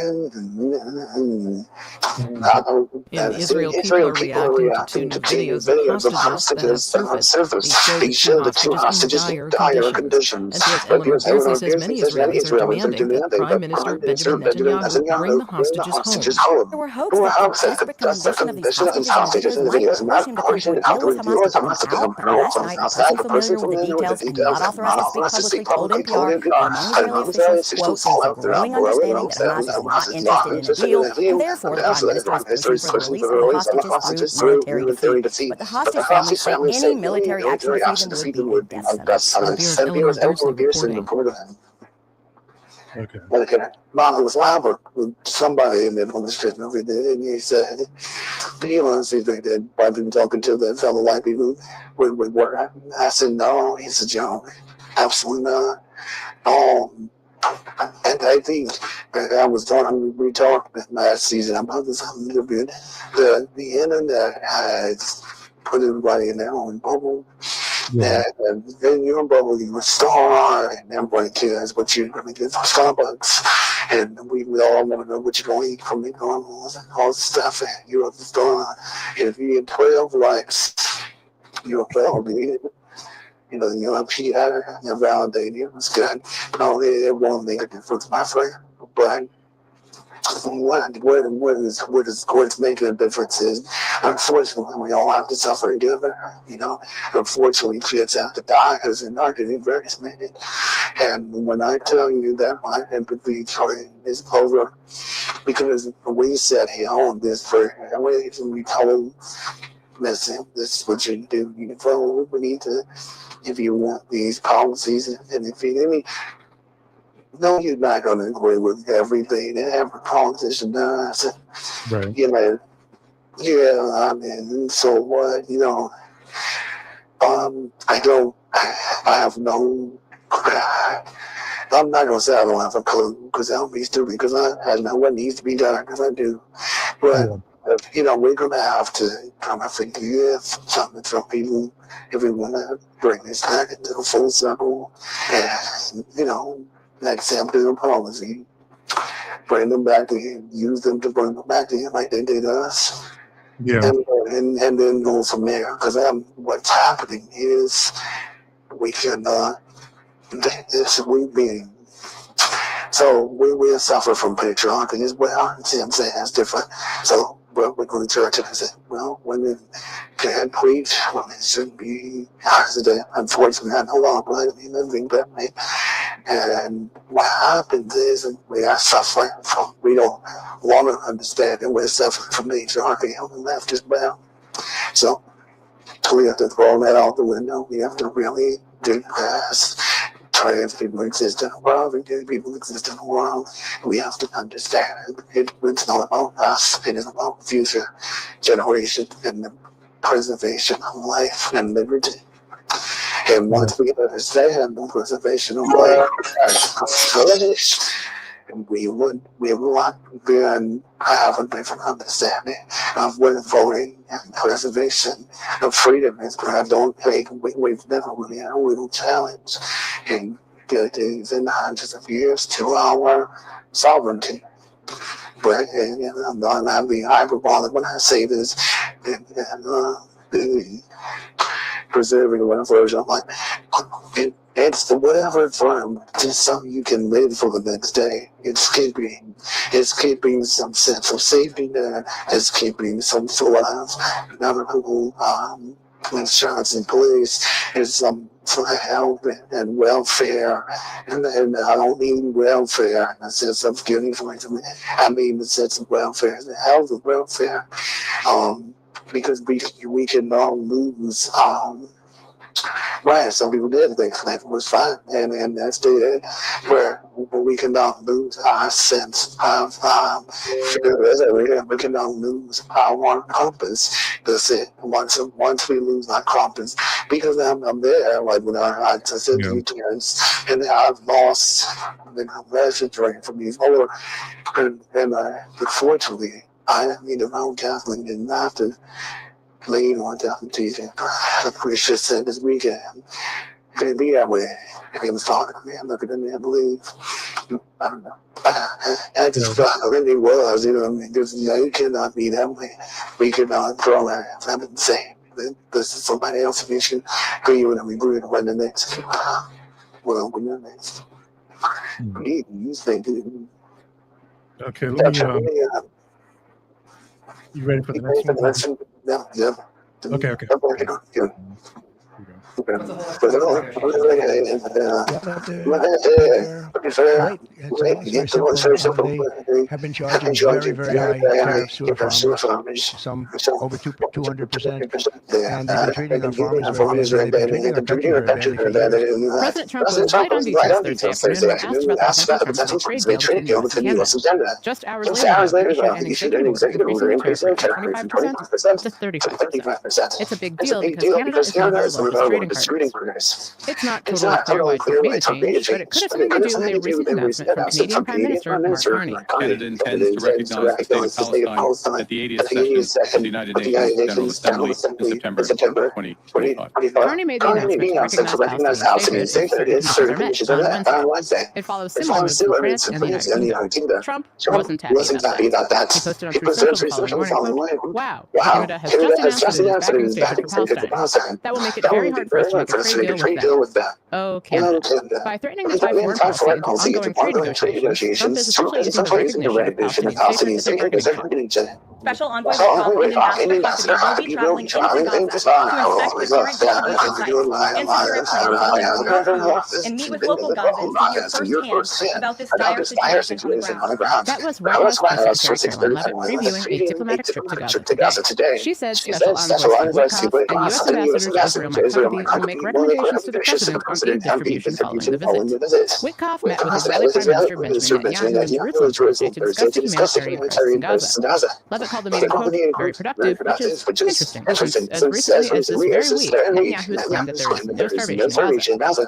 [SPEAKER 9] Israel, people are reacting to two new videos of hostages that have surfaced. They show the two hostages in dire conditions. But U.S. Eleanor says many Israelis are demanding that Prime Minister Benjamin Netanyahu bring the hostages home.
[SPEAKER 3] There were hopes that the desperate condition of these hostages in the videos might encourage him to coordinate deal with Hamas to get them out, but last night, a person familiar with the details and not authorized to speak publicly told NPR that among Israeli officials, quote, there's a growing understanding that Hamas is not interested in a deal, and therefore the Prime Minister is pushing for the release of the hostages through military defeat. But the hostage families say any military action to defeat them would be a death sentence.
[SPEAKER 9] Eleanor Beardsley reporting.
[SPEAKER 2] Okay.
[SPEAKER 10] Mom was liable with somebody in there on the street and everything, and he said, "Do you want to see that I've been talking to that fellow white people with work?" I said, "No." He said, "John, absolutely not." And I think I was talking, we talked last season about this a little bit. The internet has put everybody in their own bubble.
[SPEAKER 2] Yeah.
[SPEAKER 10] And in your bubble, you were star, and everybody cares what you're going to get from Starbucks. And we all want to know what you're going to eat from McDonald's and all this stuff. And you're the star. And if you get 12 likes, you're validated. You know, you're PR, you're validated. It's good. No, it won't make a difference, my friend. But what is making a difference is, unfortunately, we all have to suffer together. You know, unfortunately, kids have to die because they're not getting vaccinated. And when I tell you that my empathy train is over, because we said here on this for we told, listen, this is what you do. You vote. We need to, if you want these policies, and if you no, you're not going to agree with everything that every politician does.
[SPEAKER 2] Right.
[SPEAKER 10] You know, yeah, I mean, so what? You know, I have no. I'm not going to say I don't have a clue because that would be stupid because I know what needs to be done because I do. But, you know, we're going to have to kind of forgive something from people if we want to bring this back into the full circle and, you know, accept their policy, bring them back in, use them to bring them back in like they did us.
[SPEAKER 2] Yeah.
[SPEAKER 10] And then go from there. Because what's happening is we cannot, so we will suffer from patriarchy as well. See what I'm saying? That's different. So we're going to church and I say, well, women can't preach, women shouldn't be today. Unfortunately, I know a lot of black men living that way. And what happens is we are suffering from, we don't want to understand that we're suffering from patriarchy on the left as well. So we have to throw that out the window. We have to really do past trans people exist in the world, gay people exist in the world. We have to understand it's not about us, it is about the future generation and the preservation of life and liberty. And once we understand the preservation of life and we will then have a different understanding of what voting and preservation of freedom is. But I don't think we've never really had a real challenge in decades and hundreds of years to our sovereignty. But I'm not being hyperbolic when I say this. Preserving whatever, I'm like, it's the whatever form, just so you can live for the next day. It's keeping some sense of safety there. It's keeping some sort of notable insurance in place. It's some sort of health and welfare. And I don't mean welfare in the sense of giving something. I mean the sense of welfare, the health of welfare. Because we can all lose. Right, some people did think that was fine, and that's the where we cannot lose our sense of we cannot lose our compass. That's it. Once we lose our compass, because I'm there, like when I said to you guys, and I've lost the conversion train from these older, and unfortunately, I mean, the Roman Catholic didn't have to lean on down teaching. The priest just said this weekend, could be that way. He was talking to me, I'm looking at me, I believe. I don't know. I just felt it really was, you know what I mean? Because it cannot be that way. We cannot throw our hands up and say, this is somebody else's issue. You and we agree on the next. Well, we're the next. You think
[SPEAKER 2] okay, let me, you ready for the next one?
[SPEAKER 10] Yeah.
[SPEAKER 2] Okay.
[SPEAKER 10] To be fair, it's very simple. They
[SPEAKER 9] have been
[SPEAKER 10] have been
[SPEAKER 9] charging
[SPEAKER 10] charging
[SPEAKER 9] very high tariffs to our
[SPEAKER 10] sewer
[SPEAKER 9] farmers,
[SPEAKER 10] farmers.
[SPEAKER 9] some
[SPEAKER 10] So
[SPEAKER 9] over 200%,
[SPEAKER 10] there,
[SPEAKER 9] and they've been treating
[SPEAKER 10] they've
[SPEAKER 9] our
[SPEAKER 10] been treating
[SPEAKER 9] farmers
[SPEAKER 10] our
[SPEAKER 9] very
[SPEAKER 10] farmers
[SPEAKER 9] badly.
[SPEAKER 10] very
[SPEAKER 9] They've been
[SPEAKER 10] badly.
[SPEAKER 9] treating our
[SPEAKER 10] They've been
[SPEAKER 9] country
[SPEAKER 10] treating our
[SPEAKER 9] very
[SPEAKER 10] country
[SPEAKER 9] badly for
[SPEAKER 10] very
[SPEAKER 9] years.
[SPEAKER 10] badly.
[SPEAKER 5] President Trump
[SPEAKER 10] President
[SPEAKER 5] was
[SPEAKER 10] Trump
[SPEAKER 5] light on
[SPEAKER 10] was right
[SPEAKER 5] details
[SPEAKER 10] on
[SPEAKER 5] Thursday
[SPEAKER 10] details Thursday
[SPEAKER 5] afternoon when asked
[SPEAKER 10] afternoon.
[SPEAKER 5] about the
[SPEAKER 10] Asked
[SPEAKER 5] potential
[SPEAKER 10] about the
[SPEAKER 5] trade
[SPEAKER 10] potential
[SPEAKER 5] deal
[SPEAKER 10] trade deal
[SPEAKER 5] between the
[SPEAKER 10] between the
[SPEAKER 5] U.S.
[SPEAKER 10] U.S.
[SPEAKER 5] and
[SPEAKER 10] and
[SPEAKER 5] Canada.
[SPEAKER 10] Canada.
[SPEAKER 5] Just hours
[SPEAKER 10] Just
[SPEAKER 5] later,
[SPEAKER 10] hours
[SPEAKER 5] though,
[SPEAKER 10] later,
[SPEAKER 5] he issued
[SPEAKER 10] though,
[SPEAKER 5] an
[SPEAKER 10] he issued an
[SPEAKER 5] executive order
[SPEAKER 10] executive order
[SPEAKER 5] increasing the tariff
[SPEAKER 10] increasing
[SPEAKER 5] rate
[SPEAKER 10] the
[SPEAKER 5] from
[SPEAKER 10] tariff from
[SPEAKER 5] 25%
[SPEAKER 10] 25%
[SPEAKER 5] to
[SPEAKER 10] to
[SPEAKER 5] 35%.
[SPEAKER 10] 35%.
[SPEAKER 5] It's a big
[SPEAKER 10] It's a
[SPEAKER 5] deal
[SPEAKER 10] big
[SPEAKER 5] because
[SPEAKER 10] deal
[SPEAKER 5] Canada
[SPEAKER 10] because
[SPEAKER 5] is one of
[SPEAKER 10] Canada
[SPEAKER 5] our
[SPEAKER 10] is one of
[SPEAKER 5] largest
[SPEAKER 10] our
[SPEAKER 5] trading
[SPEAKER 10] largest trading
[SPEAKER 5] partners.
[SPEAKER 10] partners.
[SPEAKER 5] It's not
[SPEAKER 10] It's
[SPEAKER 5] totally
[SPEAKER 10] not
[SPEAKER 5] clear
[SPEAKER 10] totally
[SPEAKER 5] why
[SPEAKER 10] clear
[SPEAKER 5] Trump made
[SPEAKER 10] why
[SPEAKER 5] the
[SPEAKER 10] Trump made a
[SPEAKER 5] change, but it
[SPEAKER 10] change,
[SPEAKER 5] could have
[SPEAKER 10] but
[SPEAKER 5] something
[SPEAKER 10] it
[SPEAKER 5] to
[SPEAKER 10] could have
[SPEAKER 5] do with
[SPEAKER 10] something
[SPEAKER 5] a
[SPEAKER 10] to do
[SPEAKER 5] recent
[SPEAKER 10] with a recent
[SPEAKER 5] announcement from
[SPEAKER 10] announcement from
[SPEAKER 5] Canadian Prime
[SPEAKER 10] Canadian
[SPEAKER 5] Minister
[SPEAKER 10] Prime
[SPEAKER 5] Mark
[SPEAKER 10] Minister
[SPEAKER 5] Carney.
[SPEAKER 10] Mark Carney.
[SPEAKER 11] Canada
[SPEAKER 10] Canada
[SPEAKER 11] intends to
[SPEAKER 10] intends to
[SPEAKER 11] recognize the state
[SPEAKER 10] recognize
[SPEAKER 11] of
[SPEAKER 10] the state of
[SPEAKER 11] Palestine
[SPEAKER 10] Palestine
[SPEAKER 11] at the 80th
[SPEAKER 10] at the 80th
[SPEAKER 11] session of the
[SPEAKER 10] session
[SPEAKER 11] United
[SPEAKER 10] of the United
[SPEAKER 11] Nations General
[SPEAKER 10] Nations General
[SPEAKER 11] Assembly in
[SPEAKER 10] Assembly in
[SPEAKER 11] September
[SPEAKER 10] September
[SPEAKER 11] 2025.
[SPEAKER 10] 2025.
[SPEAKER 5] Carney made the
[SPEAKER 10] Carney made
[SPEAKER 5] announcement
[SPEAKER 10] the
[SPEAKER 5] to
[SPEAKER 10] announcement to
[SPEAKER 5] recognize
[SPEAKER 10] recognize
[SPEAKER 5] Palestinian
[SPEAKER 10] Palestinian
[SPEAKER 5] statehood if
[SPEAKER 10] statehood
[SPEAKER 5] certain
[SPEAKER 10] if
[SPEAKER 5] conditions are
[SPEAKER 10] certain
[SPEAKER 5] met
[SPEAKER 10] conditions are
[SPEAKER 5] on
[SPEAKER 10] met
[SPEAKER 5] Wednesday.
[SPEAKER 10] on Wednesday.
[SPEAKER 5] It follows
[SPEAKER 10] It
[SPEAKER 5] similar
[SPEAKER 10] follows
[SPEAKER 5] moves from
[SPEAKER 10] similar
[SPEAKER 5] France
[SPEAKER 10] to
[SPEAKER 5] and the
[SPEAKER 10] France
[SPEAKER 5] United
[SPEAKER 10] and the
[SPEAKER 5] Kingdom.
[SPEAKER 10] United Kingdom.
[SPEAKER 5] Trump
[SPEAKER 10] Trump
[SPEAKER 5] wasn't happy
[SPEAKER 10] wasn't
[SPEAKER 5] about
[SPEAKER 10] happy
[SPEAKER 5] that.
[SPEAKER 10] about that.
[SPEAKER 5] He posted on
[SPEAKER 10] He
[SPEAKER 5] Truth
[SPEAKER 10] posted on
[SPEAKER 5] Social the
[SPEAKER 10] Truth
[SPEAKER 5] following
[SPEAKER 10] Social the
[SPEAKER 5] morning,
[SPEAKER 10] following
[SPEAKER 5] quote,
[SPEAKER 10] morning.
[SPEAKER 5] "Wow,
[SPEAKER 10] Wow,
[SPEAKER 5] Canada has
[SPEAKER 10] Canada
[SPEAKER 5] just
[SPEAKER 10] has
[SPEAKER 5] announced that
[SPEAKER 10] just
[SPEAKER 5] it is
[SPEAKER 10] announced that
[SPEAKER 5] backing
[SPEAKER 10] it is
[SPEAKER 5] statehood
[SPEAKER 10] backing
[SPEAKER 5] for
[SPEAKER 10] statehood for
[SPEAKER 5] Palestine.
[SPEAKER 10] Palestine.
[SPEAKER 5] That will make it
[SPEAKER 10] That will
[SPEAKER 5] very
[SPEAKER 10] make it
[SPEAKER 5] hard for us
[SPEAKER 10] very
[SPEAKER 5] to
[SPEAKER 10] hard
[SPEAKER 5] make a
[SPEAKER 10] for us to
[SPEAKER 5] trade
[SPEAKER 10] make a
[SPEAKER 5] deal with
[SPEAKER 10] trade
[SPEAKER 5] them."
[SPEAKER 10] deal with them.
[SPEAKER 5] Oh,
[SPEAKER 10] Well,
[SPEAKER 5] Canada.
[SPEAKER 10] Canada.
[SPEAKER 5] By threatening to
[SPEAKER 10] By
[SPEAKER 5] tie
[SPEAKER 10] threatening
[SPEAKER 5] foreign
[SPEAKER 10] to tie
[SPEAKER 5] policy
[SPEAKER 10] foreign
[SPEAKER 5] into
[SPEAKER 10] policy
[SPEAKER 5] ongoing
[SPEAKER 10] into
[SPEAKER 5] trade
[SPEAKER 10] ongoing trade
[SPEAKER 5] negotiations, Trump is
[SPEAKER 10] negotiations, Trump
[SPEAKER 5] essentially
[SPEAKER 10] is
[SPEAKER 5] using the
[SPEAKER 10] essentially using the
[SPEAKER 5] recognition of
[SPEAKER 10] recognition of
[SPEAKER 5] Palestinian statehood
[SPEAKER 10] Palestinian
[SPEAKER 5] as a
[SPEAKER 10] statehood as
[SPEAKER 5] bargaining
[SPEAKER 10] a
[SPEAKER 5] chip.
[SPEAKER 10] bargaining chip.
[SPEAKER 12] Special Envoy
[SPEAKER 10] So
[SPEAKER 12] Witkoff and Ambassador
[SPEAKER 10] Ambassador
[SPEAKER 12] Huckabee will be traveling into Gaza to inspect the current distribution sites and secure a plan to deliver more food and meet with local Gazans to hear firsthand about this dire situation on the ground.
[SPEAKER 5] That was White House Press Secretary Caroline Leavitt previewing a diplomatic trip to Gaza today. She said Special Envoy Steve Witkoff and U.S. Ambassadors Israel and Huckabee will make recommendations to the president on aid distribution following the visit. Witkoff met with Israeli Prime Minister Benjamin Netanyahu in Jerusalem Thursday to discuss the humanitarian crisis in Gaza. Leavitt called the meeting, quote, very productive, which is interesting, since as recently as this very week, Netanyahu has claimed that there is no starvation in Gaza.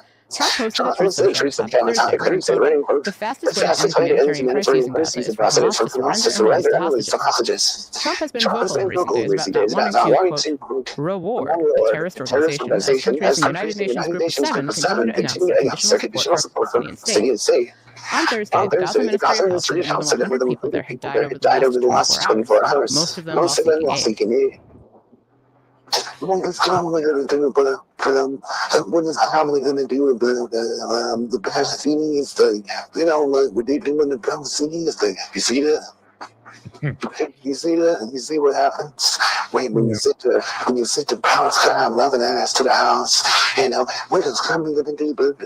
[SPEAKER 5] Trump posted a Truth Social account Thursday, writing, quote, the fastest way to end the humanitarian crisis in Gaza is for Hamas to surrender and release the hostages. Trump has been vocal in recent days about not wanting to, quote, reward a terrorist organization as countries in the United Nations Group of Seven continue to announce their conditional support for a Palestinian state. On Thursday, the Gaza Ministry announced that more than 100 people there had died over the last 24 hours, most of them while seeking aid.
[SPEAKER 10] What is probably going to do, what is probably going to do with the Palestinians thing? You know, like what they do in the Palestinians thing. You see that? You see that? You see what happens when you sit to Palestine, loving ass to the house. You know, what is probably going to do? But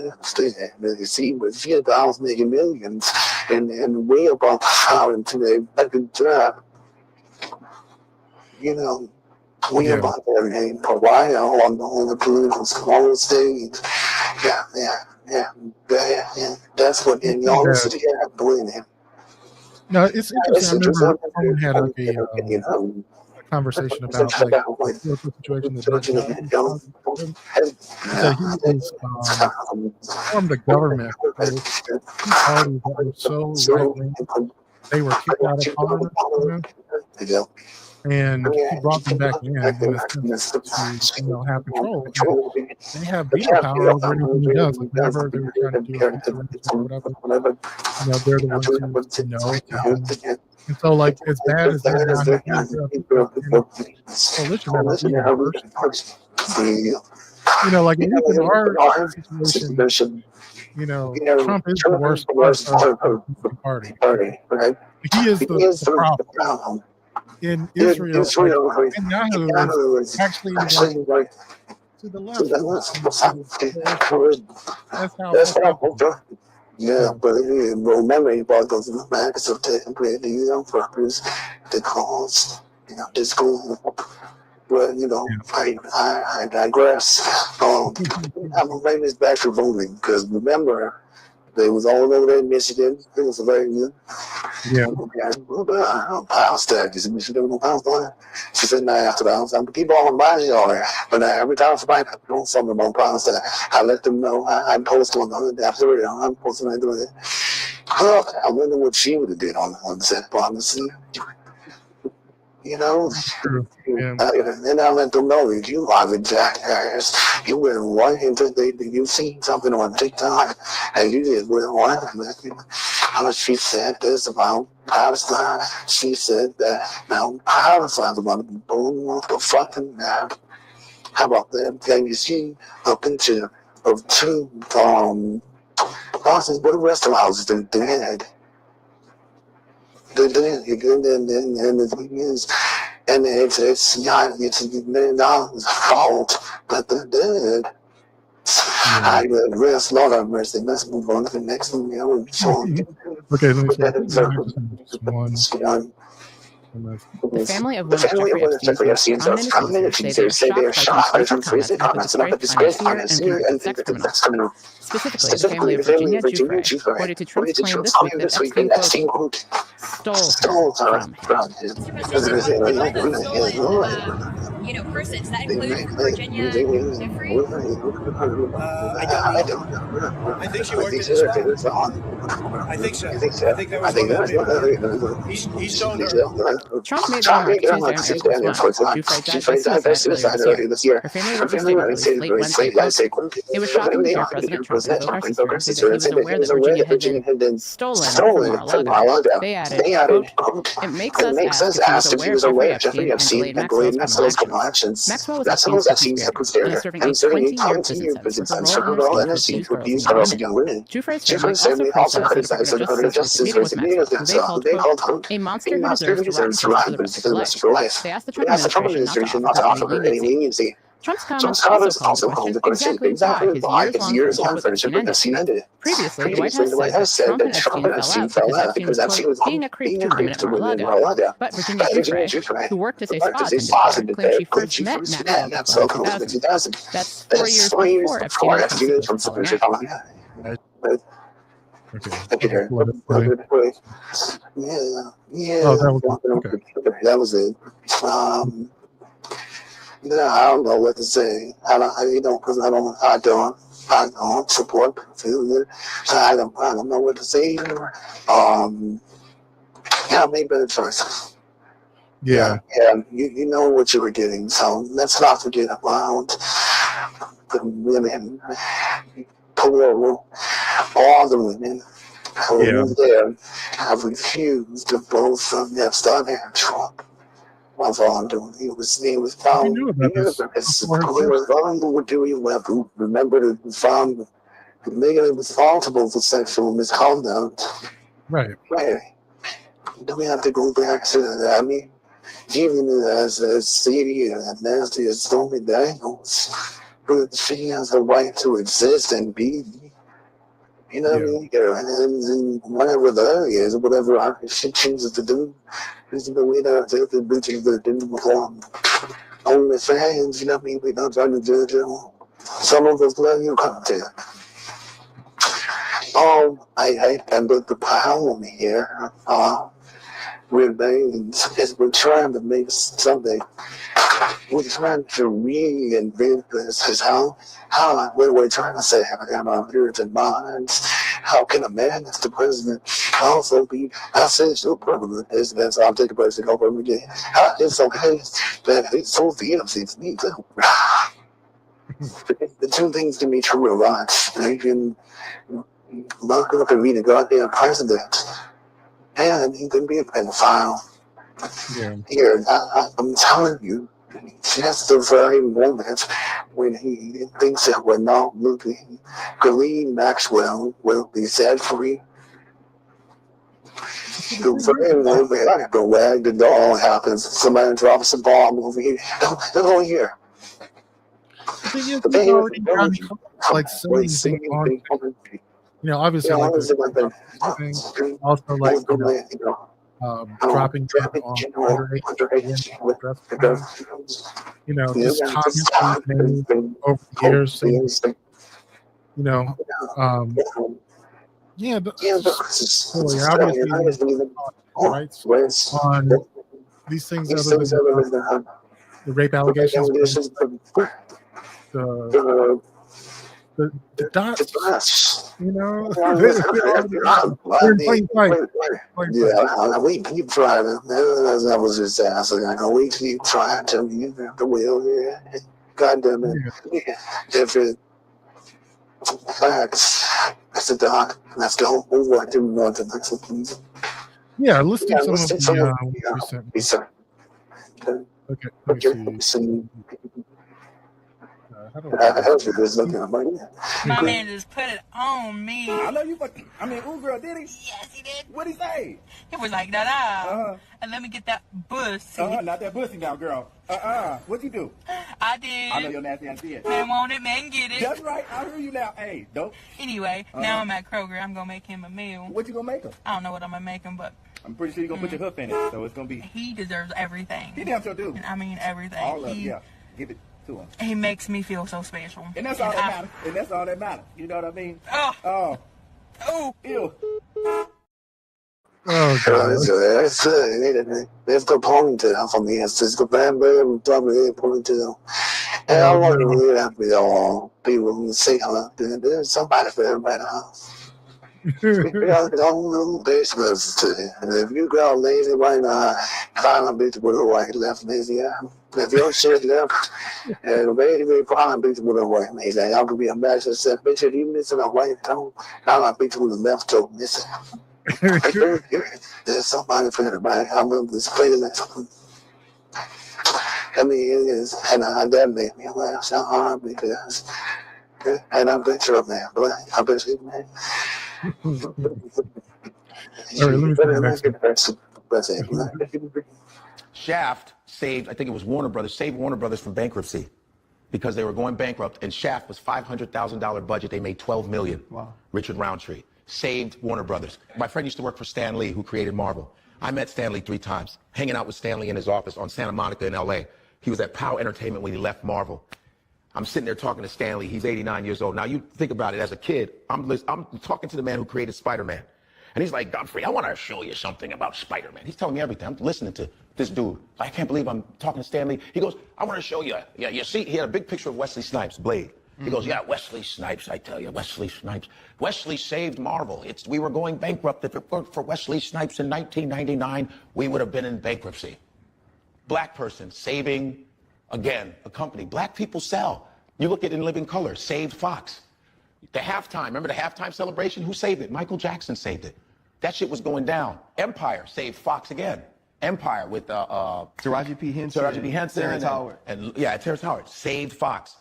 [SPEAKER 10] you see, with $4 making millions, and way above how into their fucking job. You know. We about everything for a while on the political small stage. Yeah. That's what in y'all city have doing it.
[SPEAKER 2] No, it's interesting. I remember someone had a conversation about like the political situation that Netanyahu said he was formed the government with two parties that were so right wing they were kicked out of parliament. And he brought them back in a sense to have control. And they have veto power over anything he does. Like whenever they were trying to do a referendum or whatever, they're the ones who know. And so, like, as bad as they're now, coalition that are even worse. Like at least in our situation, Trump is the worst part of the party. He is the problem. In Israel, Netanyahu is actually like to the left. That's how.
[SPEAKER 10] Yeah, but remember, he brought those matters of the on purpose, the cause, this goal. But I digress. I'm gonna bring this back to voting because remember. They was all over there in Michigan. It was very good.
[SPEAKER 2] Yeah.
[SPEAKER 10] Palestine. Is Michigan no Palestine? She said, no, after that, I'm keep on buying it all right. But every time somebody knows something about Palestine, I let them know. I post on the after I'm posting on it. I wonder what she would have did on the set policy.
[SPEAKER 2] True. Yeah.
[SPEAKER 10] And I let them know that you are the jackass. You went one into you seen something on TikTok and you did with one. She said this about Palestine. She said that now Palestine's about to be blown off the fucking map. How about that? Can you see a picture of two Boston's what restaurants they had? And it's $1 million fault, but they're dead. I will rest, Lord have mercy. Let's move on to the next one. Yeah, we'll show them.
[SPEAKER 2] Okay, let me see.
[SPEAKER 5] The family of one of Jeffrey Epstein's most prominent accusers say they are shocked by Trump's recent comments about the disgraced financier and convicted sex criminal. Specifically, the family of Virginia Giuffre pointed to Trump's claim this week that Epstein, quote, stole her from him.
[SPEAKER 12] Persons. That includes Virginia Giuffre.
[SPEAKER 10] I don't know.
[SPEAKER 11] I think she worked in his phone. I think so. I think that was one of the he stoned her.
[SPEAKER 5] Trump made that remark Tuesday on Air Force One. Giuffre died by suicide earlier this year. Her family released a late Wednesday. It was shocking to hear President Trump invoke our sister and say that he was aware that Virginia had been stolen from Mar-a-Lago. They added, quote, it makes us ask if he was aware of Jeffrey Epstein and delayed Maxwell's criminal actions. Maxwell was Epstein's secretary and serving a 20-year prison sentence for her role in a scene to abuse girls and young women. Giuffre's family also criticized the Department of Justice's meeting with Maxwell, who they called, quote, a monster who deserves to rot for the rest of her life. They asked the Trump administration not to offer her any leniency. Trump's comments also called the question exactly why his years-long friendship with Epstein ended. Previously, the White House said that Trump and Epstein fell out because Epstein was being a creep to women at Mar-a-Lago. But Virginia Giuffre, who worked as a spa attendant there, claimed she first met Maxwell in 2000. That's 4 years before Epstein and Trump's friendship fell out.
[SPEAKER 10] Okay. Yeah.
[SPEAKER 2] Oh, that was it.
[SPEAKER 10] Okay. I don't know what to say. I don't support it. I don't know what to say. Yeah, make better choices.
[SPEAKER 2] Yeah.
[SPEAKER 10] You know what you were getting. So let's not forget about the women, plural, all the women who there have refused to vote for Epstein and Trump. He was found. Remember to be found responsible for sexual misconduct.
[SPEAKER 2] Right.
[SPEAKER 10] Do we have to go back to that? I mean, even as seedy and nasty as Stormy Daniels, she has the right to exist and be. You know what I mean? And whatever that is, whatever she chooses to do, is the way that the bitches that didn't perform. Only fans, you know what I mean? We're not trying to judge them. Some of us love your content. And the problem here remains is we're trying to make something. We're trying to reinvent this. Is how we're trying to say, have our Puritan minds. How can a man as the president also be? I said, so president is that I'll take the president over again. It's okay that it's so VMC me too. The two things can be true at once. You can look up and read a goddamn president, and he can be a pedophile.
[SPEAKER 2] Yeah.
[SPEAKER 10] Here, I'm telling you, just the very moment when he thinks that we're not looking, Ghislaine Maxwell will be set free. The very moment the wag the doll happens, somebody drops a bomb over here. Don't here.
[SPEAKER 2] The thing is, already like saying things on, obviously, like also like dropping dead on underage, just comments made over the years, obviously, rights on these things other than the rape allegations, the dots, they're in plain sight.
[SPEAKER 10] We keep trying. I was just asking. We keep trying to use the will here. God damn it. Different facts. That's the doc. Let's go. Move on to the next one, please.
[SPEAKER 2] Yeah, let's do some of the recent. Okay, let me see. How do
[SPEAKER 12] My man just put it on me.
[SPEAKER 13] I know you fucking. I mean, ooh, girl, did he?
[SPEAKER 12] Yes, he did.
[SPEAKER 13] What'd he say?
[SPEAKER 12] He was like, da-da. And let me get that pussy.
[SPEAKER 13] Not that pussy now, girl. What'd you do?
[SPEAKER 12] I did.
[SPEAKER 13] I know your nasty ass did.
[SPEAKER 12] Man want it, man get it.
[SPEAKER 13] That's right. I hear you now. Hey, dope.
[SPEAKER 12] Anyway, now I'm at Kroger. I'm gonna make him a meal.
[SPEAKER 13] What you gonna make him?
[SPEAKER 12] I don't know what I'm gonna make him, but
[SPEAKER 13] I'm pretty sure you're gonna put your hoof in it, so it's gonna be.
[SPEAKER 12] He deserves everything.
[SPEAKER 13] He damn sure do.
[SPEAKER 12] I mean everything.
[SPEAKER 13] All of it, yeah. Give it to him.
[SPEAKER 12] He makes me feel so special.
[SPEAKER 13] And that's all that matters. And that's all that matters. You know what I mean?
[SPEAKER 12] Oh.
[SPEAKER 13] Ew.
[SPEAKER 10] Efter ponytail från estiska bamboo double ponytail. And I want to read out with all people say hello. There's somebody for everybody else. And if you got lazy right now, find a bitch with a white left lazy eye. If your shit left, and the baby find a bitch with a white lazy eye. I could be a match that said, bitch, if you missing a white toe, I'm a bitch with a left toe missing. There's somebody for everybody. I remember this playlist. I mean, it is, and that made me laugh so hard because, and I bet you're a man, but I bet you're a man.
[SPEAKER 2] All right, let me see the next one.
[SPEAKER 14] Shaft saved, I think it was Warner Brothers, saved Warner Brothers from bankruptcy because they were going bankrupt, and Shaft was $500,000 budget. They made $12 million. Wow. Richard Roundtree saved Warner Brothers. My friend used to work for Stan Lee, who created Marvel. I met Stan Lee 3 times, hanging out with Stan Lee in his office on Santa Monica in LA. He was at POW Entertainment when he left Marvel. I'm sitting there talking to Stan Lee. He's 89 years old. Now, you think about it, as a kid, I'm talking to the man who created Spider-Man. And he's like, Godfrey, I want to show you something about Spider-Man. He's telling me everything. I'm listening to this dude. I can't believe I'm talking to Stan Lee. He goes, I want to show you. Yeah, you see, he had a big picture of Wesley Snipes, Blade. He goes, yeah, Wesley Snipes, I tell you, Wesley Snipes. Wesley saved Marvel. We were going bankrupt. If it weren't for Wesley Snipes in 1999, we would have been in bankruptcy. Black person saving, again, a company. Black people sell. You look at In Living Color, saved Fox. The halftime, remember the halftime celebration? Who saved it? Michael Jackson saved it. That shit was going down. Empire saved Fox again. Empire with
[SPEAKER 15] Taraji P. Henson.
[SPEAKER 14] Taraji P. Henson.
[SPEAKER 15] Terrence Howard.
[SPEAKER 14] Terrence Howard saved Fox.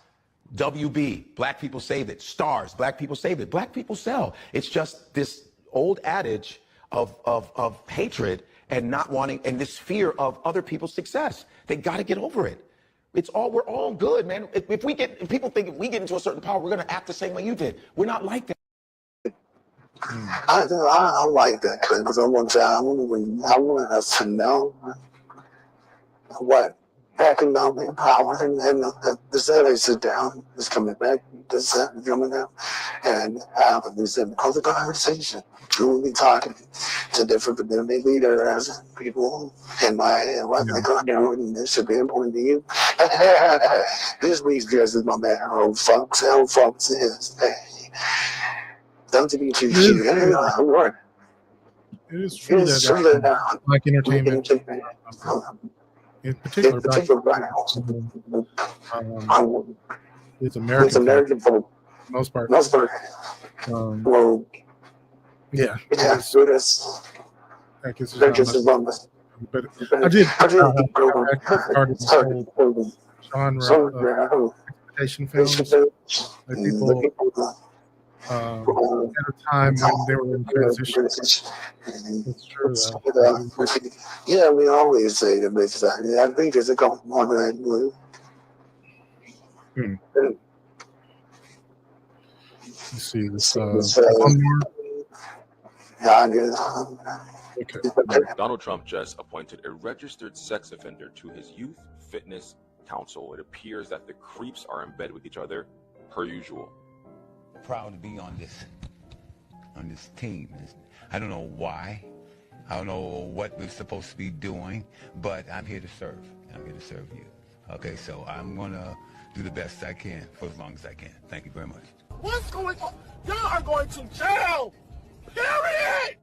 [SPEAKER 14] WB, black people saved it. Stars, black people saved it. Black people sell. It's just this old adage of hatred and not wanting, and this fear of other people's success. They got to get over it. We're all good, man. If people think if we get into a certain power, we're going to act the same way you did. We're not like that.
[SPEAKER 10] I like that because I want us to know what backing down the power and the Saturday sit down is coming back, the Saturday coming down, and having this public conversation, truly talking to different leaders, people in my head, what they got down, and this should be important to you. This week's guest is my man, old Fox is. Hey, don't be too cute.
[SPEAKER 2] It is true that Black entertainment, in particular, it's American for the most part. Yeah. But I did started the whole genre of expectation films that people at a time when they were in transition. It's true.
[SPEAKER 10] Yeah, we always say that, but I think there's a couple more than I do.
[SPEAKER 2] Let's see this. One more.
[SPEAKER 16] Okay. Donald Trump just appointed a registered sex offender to his youth fitness council. It appears that the creeps are in bed with each other, per usual.
[SPEAKER 17] Proud to be on this team. I don't know why. I don't know what we're supposed to be doing, but I'm here to serve. I'm here to serve you. Okay, so I'm gonna do the best I can for as long as I can. Thank you very much.
[SPEAKER 18] What's going on? Y'all are going to jail. Period.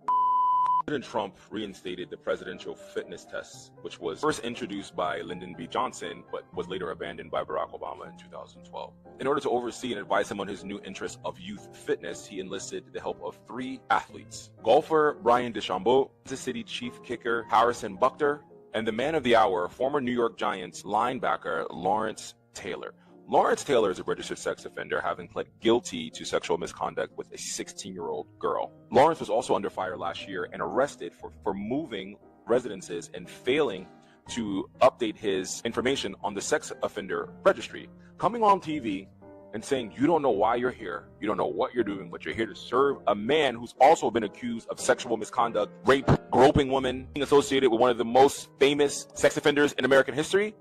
[SPEAKER 16] President Trump reinstated the presidential fitness test, which was first introduced by Lyndon B. Johnson, but was later abandoned by Barack Obama in 2012. In order to oversee and advise him on his new interest of youth fitness, he enlisted the help of 3 athletes: golfer Brian DeChambeau, Kansas City Chief kicker Harrison Buckner, and the man of the hour, former New York Giants linebacker Lawrence Taylor. Lawrence Taylor is a registered sex offender, having pled guilty to sexual misconduct with a 16-year-old girl. Lawrence was also under fire last year and arrested for moving residences and failing to update his information on the sex offender registry. Coming on TV and saying you don't know why you're here, you don't know what you're doing, but you're here to serve a man who's also been accused of sexual misconduct, rape, groping women, being associated with one of the most famous sex offenders in American history.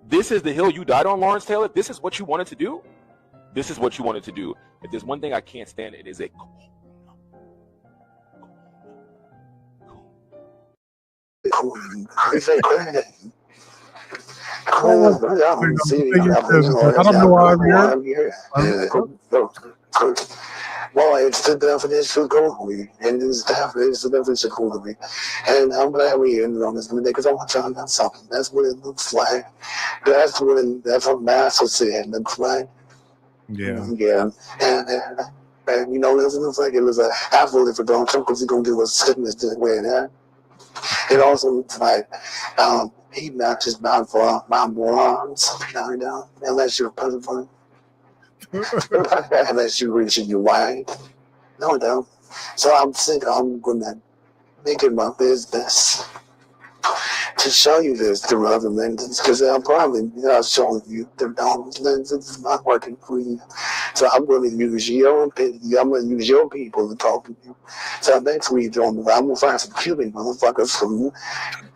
[SPEAKER 16] This is the hill you died on, Lawrence Taylor? This is what you wanted to do? This is what you wanted to do. If there's one thing I can't stand, it is a
[SPEAKER 10] I don't know why I'm here. Well, it's the definition of cool, and it's the definition of cool to me. And I'm glad we ended on this because I want to talk about something. That's what it looks like. That's what Master said. Looks like.
[SPEAKER 2] Yeah.
[SPEAKER 10] Yeah. And you know, it looks like it was a apple for Donald Trump because he's going to do a sickness this way. It also looks like he knocked his mouth for my morons. Unless you're a pedophile. Unless you're rich and you're white. No. So I'm thinking I'm going to make it my business to show you this through other lenses because I'm probably not showing you the dominant lenses. It's not working for you. So I'm going to use your people to talk to you. So next week, I'm going to find some Cuban motherfuckers from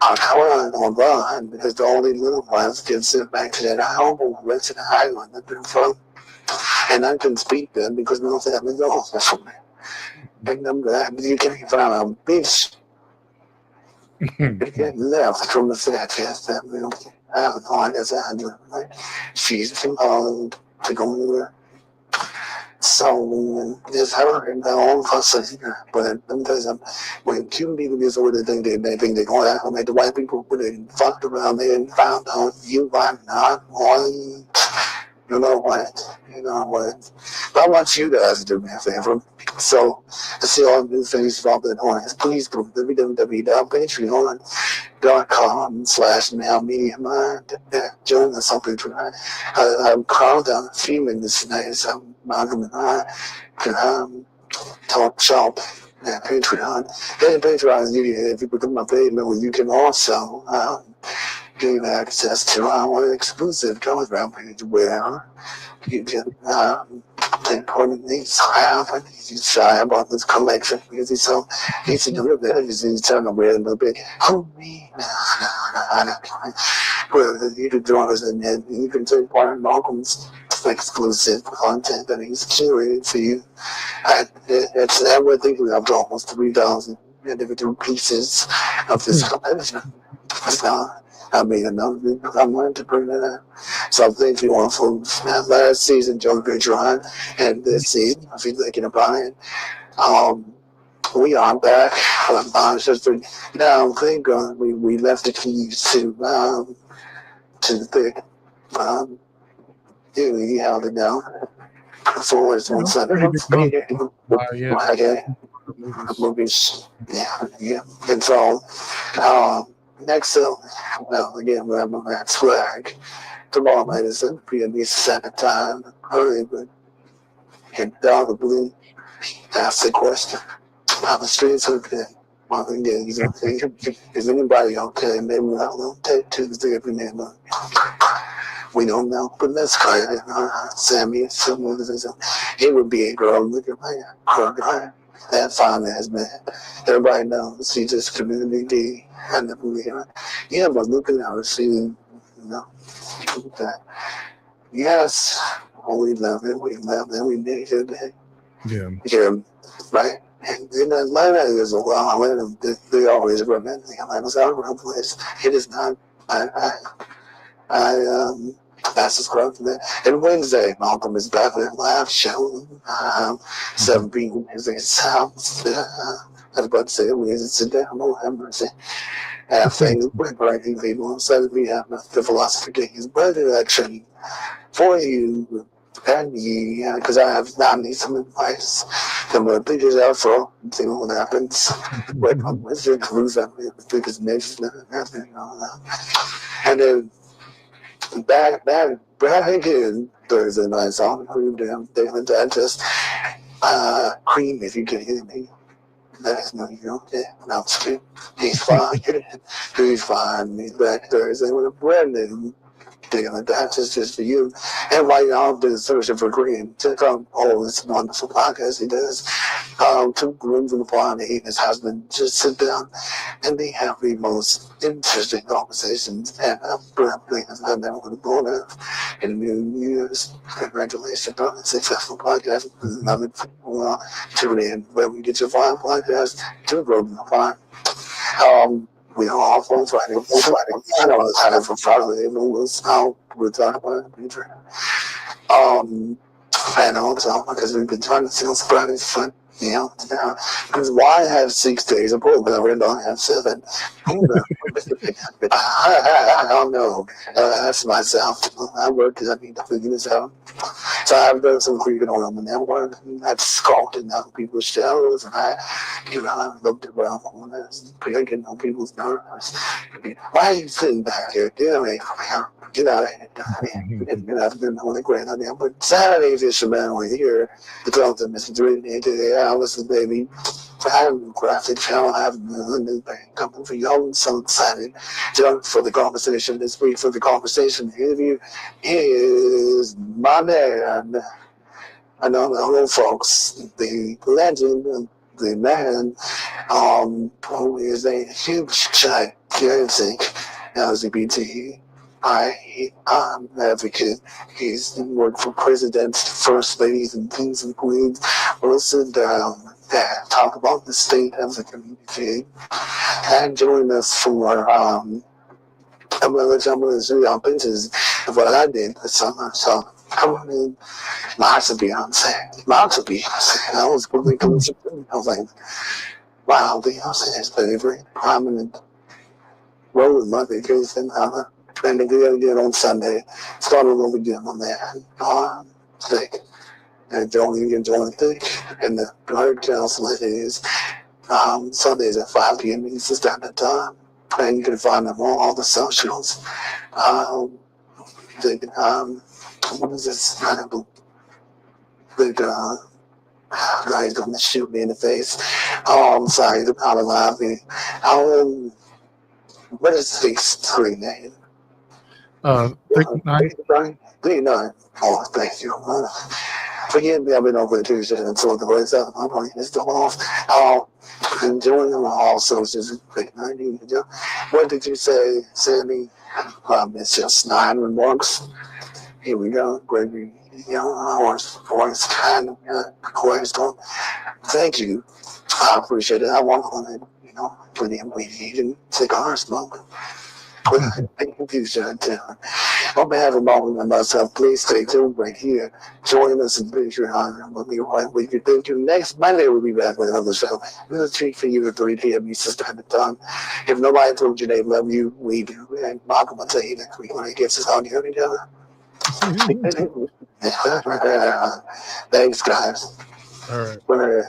[SPEAKER 10] online because the only little ones can sit back to that humble wretched island that they're from. And I can speak them because no family knows that's from there. And I'm glad you can't find a bitch. Get left from the fact that I have no idea. She's too old to go anywhere. So there's her and all of us. But when Cuban people get over the thing, they think they're going to make the white people put it fucked around there and found out you are not white. You know what? But I want you guys to do me a favor. So, to see all the new things about the noise, please go to www.patreon.com/NowMediaMind. Join us on Patreon. I'm Carl down a few minutes tonight, so Malcolm and I can talk shop at Patreon. And Patreon is if you become my payment, you can also gain access to our exclusive Telegram page where you can important things happen. He's shy about this collection because he's so he's a little bit he's telling him a little bit well you can join us and then you can take part in Malcolm's exclusive content that he's curated for you. And it's that we're thinking of almost 3,000 individual pieces of this collection. So I made another video. I wanted to bring that up. So thank you all for last season, Joe Patreon, and this season, if you're thinking about it. We are back. Now, thank God we left the keys to the thing. We held it down. So it's on Sunday. Movies. Yeah. And so, next up, well, again, we have my swag. Tomorrow night is going to be at least second time. Hurry, but undoubtedly ask the question. How the streets are good. Well, again, is anybody okay? Maybe we'll take Tuesday every day. We don't know, but let's try it. Sammy, it would be a girl. Look at my that fine ass man. Everybody knows he's just community D. And the movie. Yeah, but looking at her, see, yes, we love it. We need it. Yeah, right. And in Atlanta, there's a lot. They always recommend me. Atlanta's our real place. It is not. That's the scrub for that. And Wednesday, Malcolm is back with a live show. 7 p.m. is his house. I was about to say, we sit down, Lord have mercy. Have things with breaking people. So we have the philosophy games, but actually, for you and me, because I need some advice. I'm going to pick it out for and see what happens. Wait, I'm with your clues. I'm going to pick his next and then back back again Thursday night. So I'm going to damn Daily Digest. Cream, if you can hear me. Let us know you're okay. And I'm just kidding. He's fine. He's fine. He's back Thursday with a brand new Daily Digest just for you. And while y'all been searching for Green, check out all this wonderful podcast he does. 2 rooms in the party, he and his husband just sit down and they have the most interesting conversations. And I'm pleased that never would have blown up in the New Year's. Congratulations on a successful podcast. Love it. Well, tune in where we get your fine podcast to Rooms in the Party. We are off on Friday. I know it's time for Friday. We'll talk about it in the future. And also, because we've been trying to sell Friday's fun. Because why have 6 days of program when I don't have 7? I don't know. That's myself. I work because I need to figure this out. So I've done some creeping on the network. I've skulked other people's shows, and I've looked around corners, picking on people's nerves. Why are you sitting back here? Get out of here. Get out of here. I've been on the grand idea. But Saturdays is Shemel here. The Delta Mr. 3 Alice, baby. I have a graphic channel. I have a new thing coming for y'all. I'm so excited. For the conversation this week, for the conversation interview, is my man. I know the old folks, the legend, the man, who is a huge gigantic LGBT advocate. He's worked for presidents, first ladies, and kings and queens. We'll sit down and talk about the state of the community and join us for I'm gonna show y'all pictures of what I did this summer. So come on in. Lots of Beyonce. I was like, wow, Beyonce is very prominent role in my vacation. And they did it on Sunday. Started over again on that. Thick. And don't even join thick. And the Guard Council is Sundays at 5 p.m. Eastern Standard Time. And you can find them on all the socials. What is this? Guy's gonna shoot me in the face. I'm sorry, the power line me. What is the screen name?
[SPEAKER 2] Big Nine.
[SPEAKER 10] Big Nine. Oh, thank you. Forgive me, I've been over the Tuesday and so the voice out. I'm going to still off. Enjoying them also. Just Big Nine. What did you say, Sammy? It's just 9 remarks. Here we go. Gregory, voice kind of question. Thank you. I appreciate it. I want to, for the weed cigar smoke. Thank you, John. On behalf of Malcolm and myself, please stay tuned right here. Join us in Patreon. We'll be right with you. Thank you. Next Monday, we'll be back with another show. We'll treat for you at 3 p.m. Eastern Standard Time. If nobody told you they love you, we do. And Malcolm will tell you next week when he gets us on here together. Thanks, guys.
[SPEAKER 2] All right.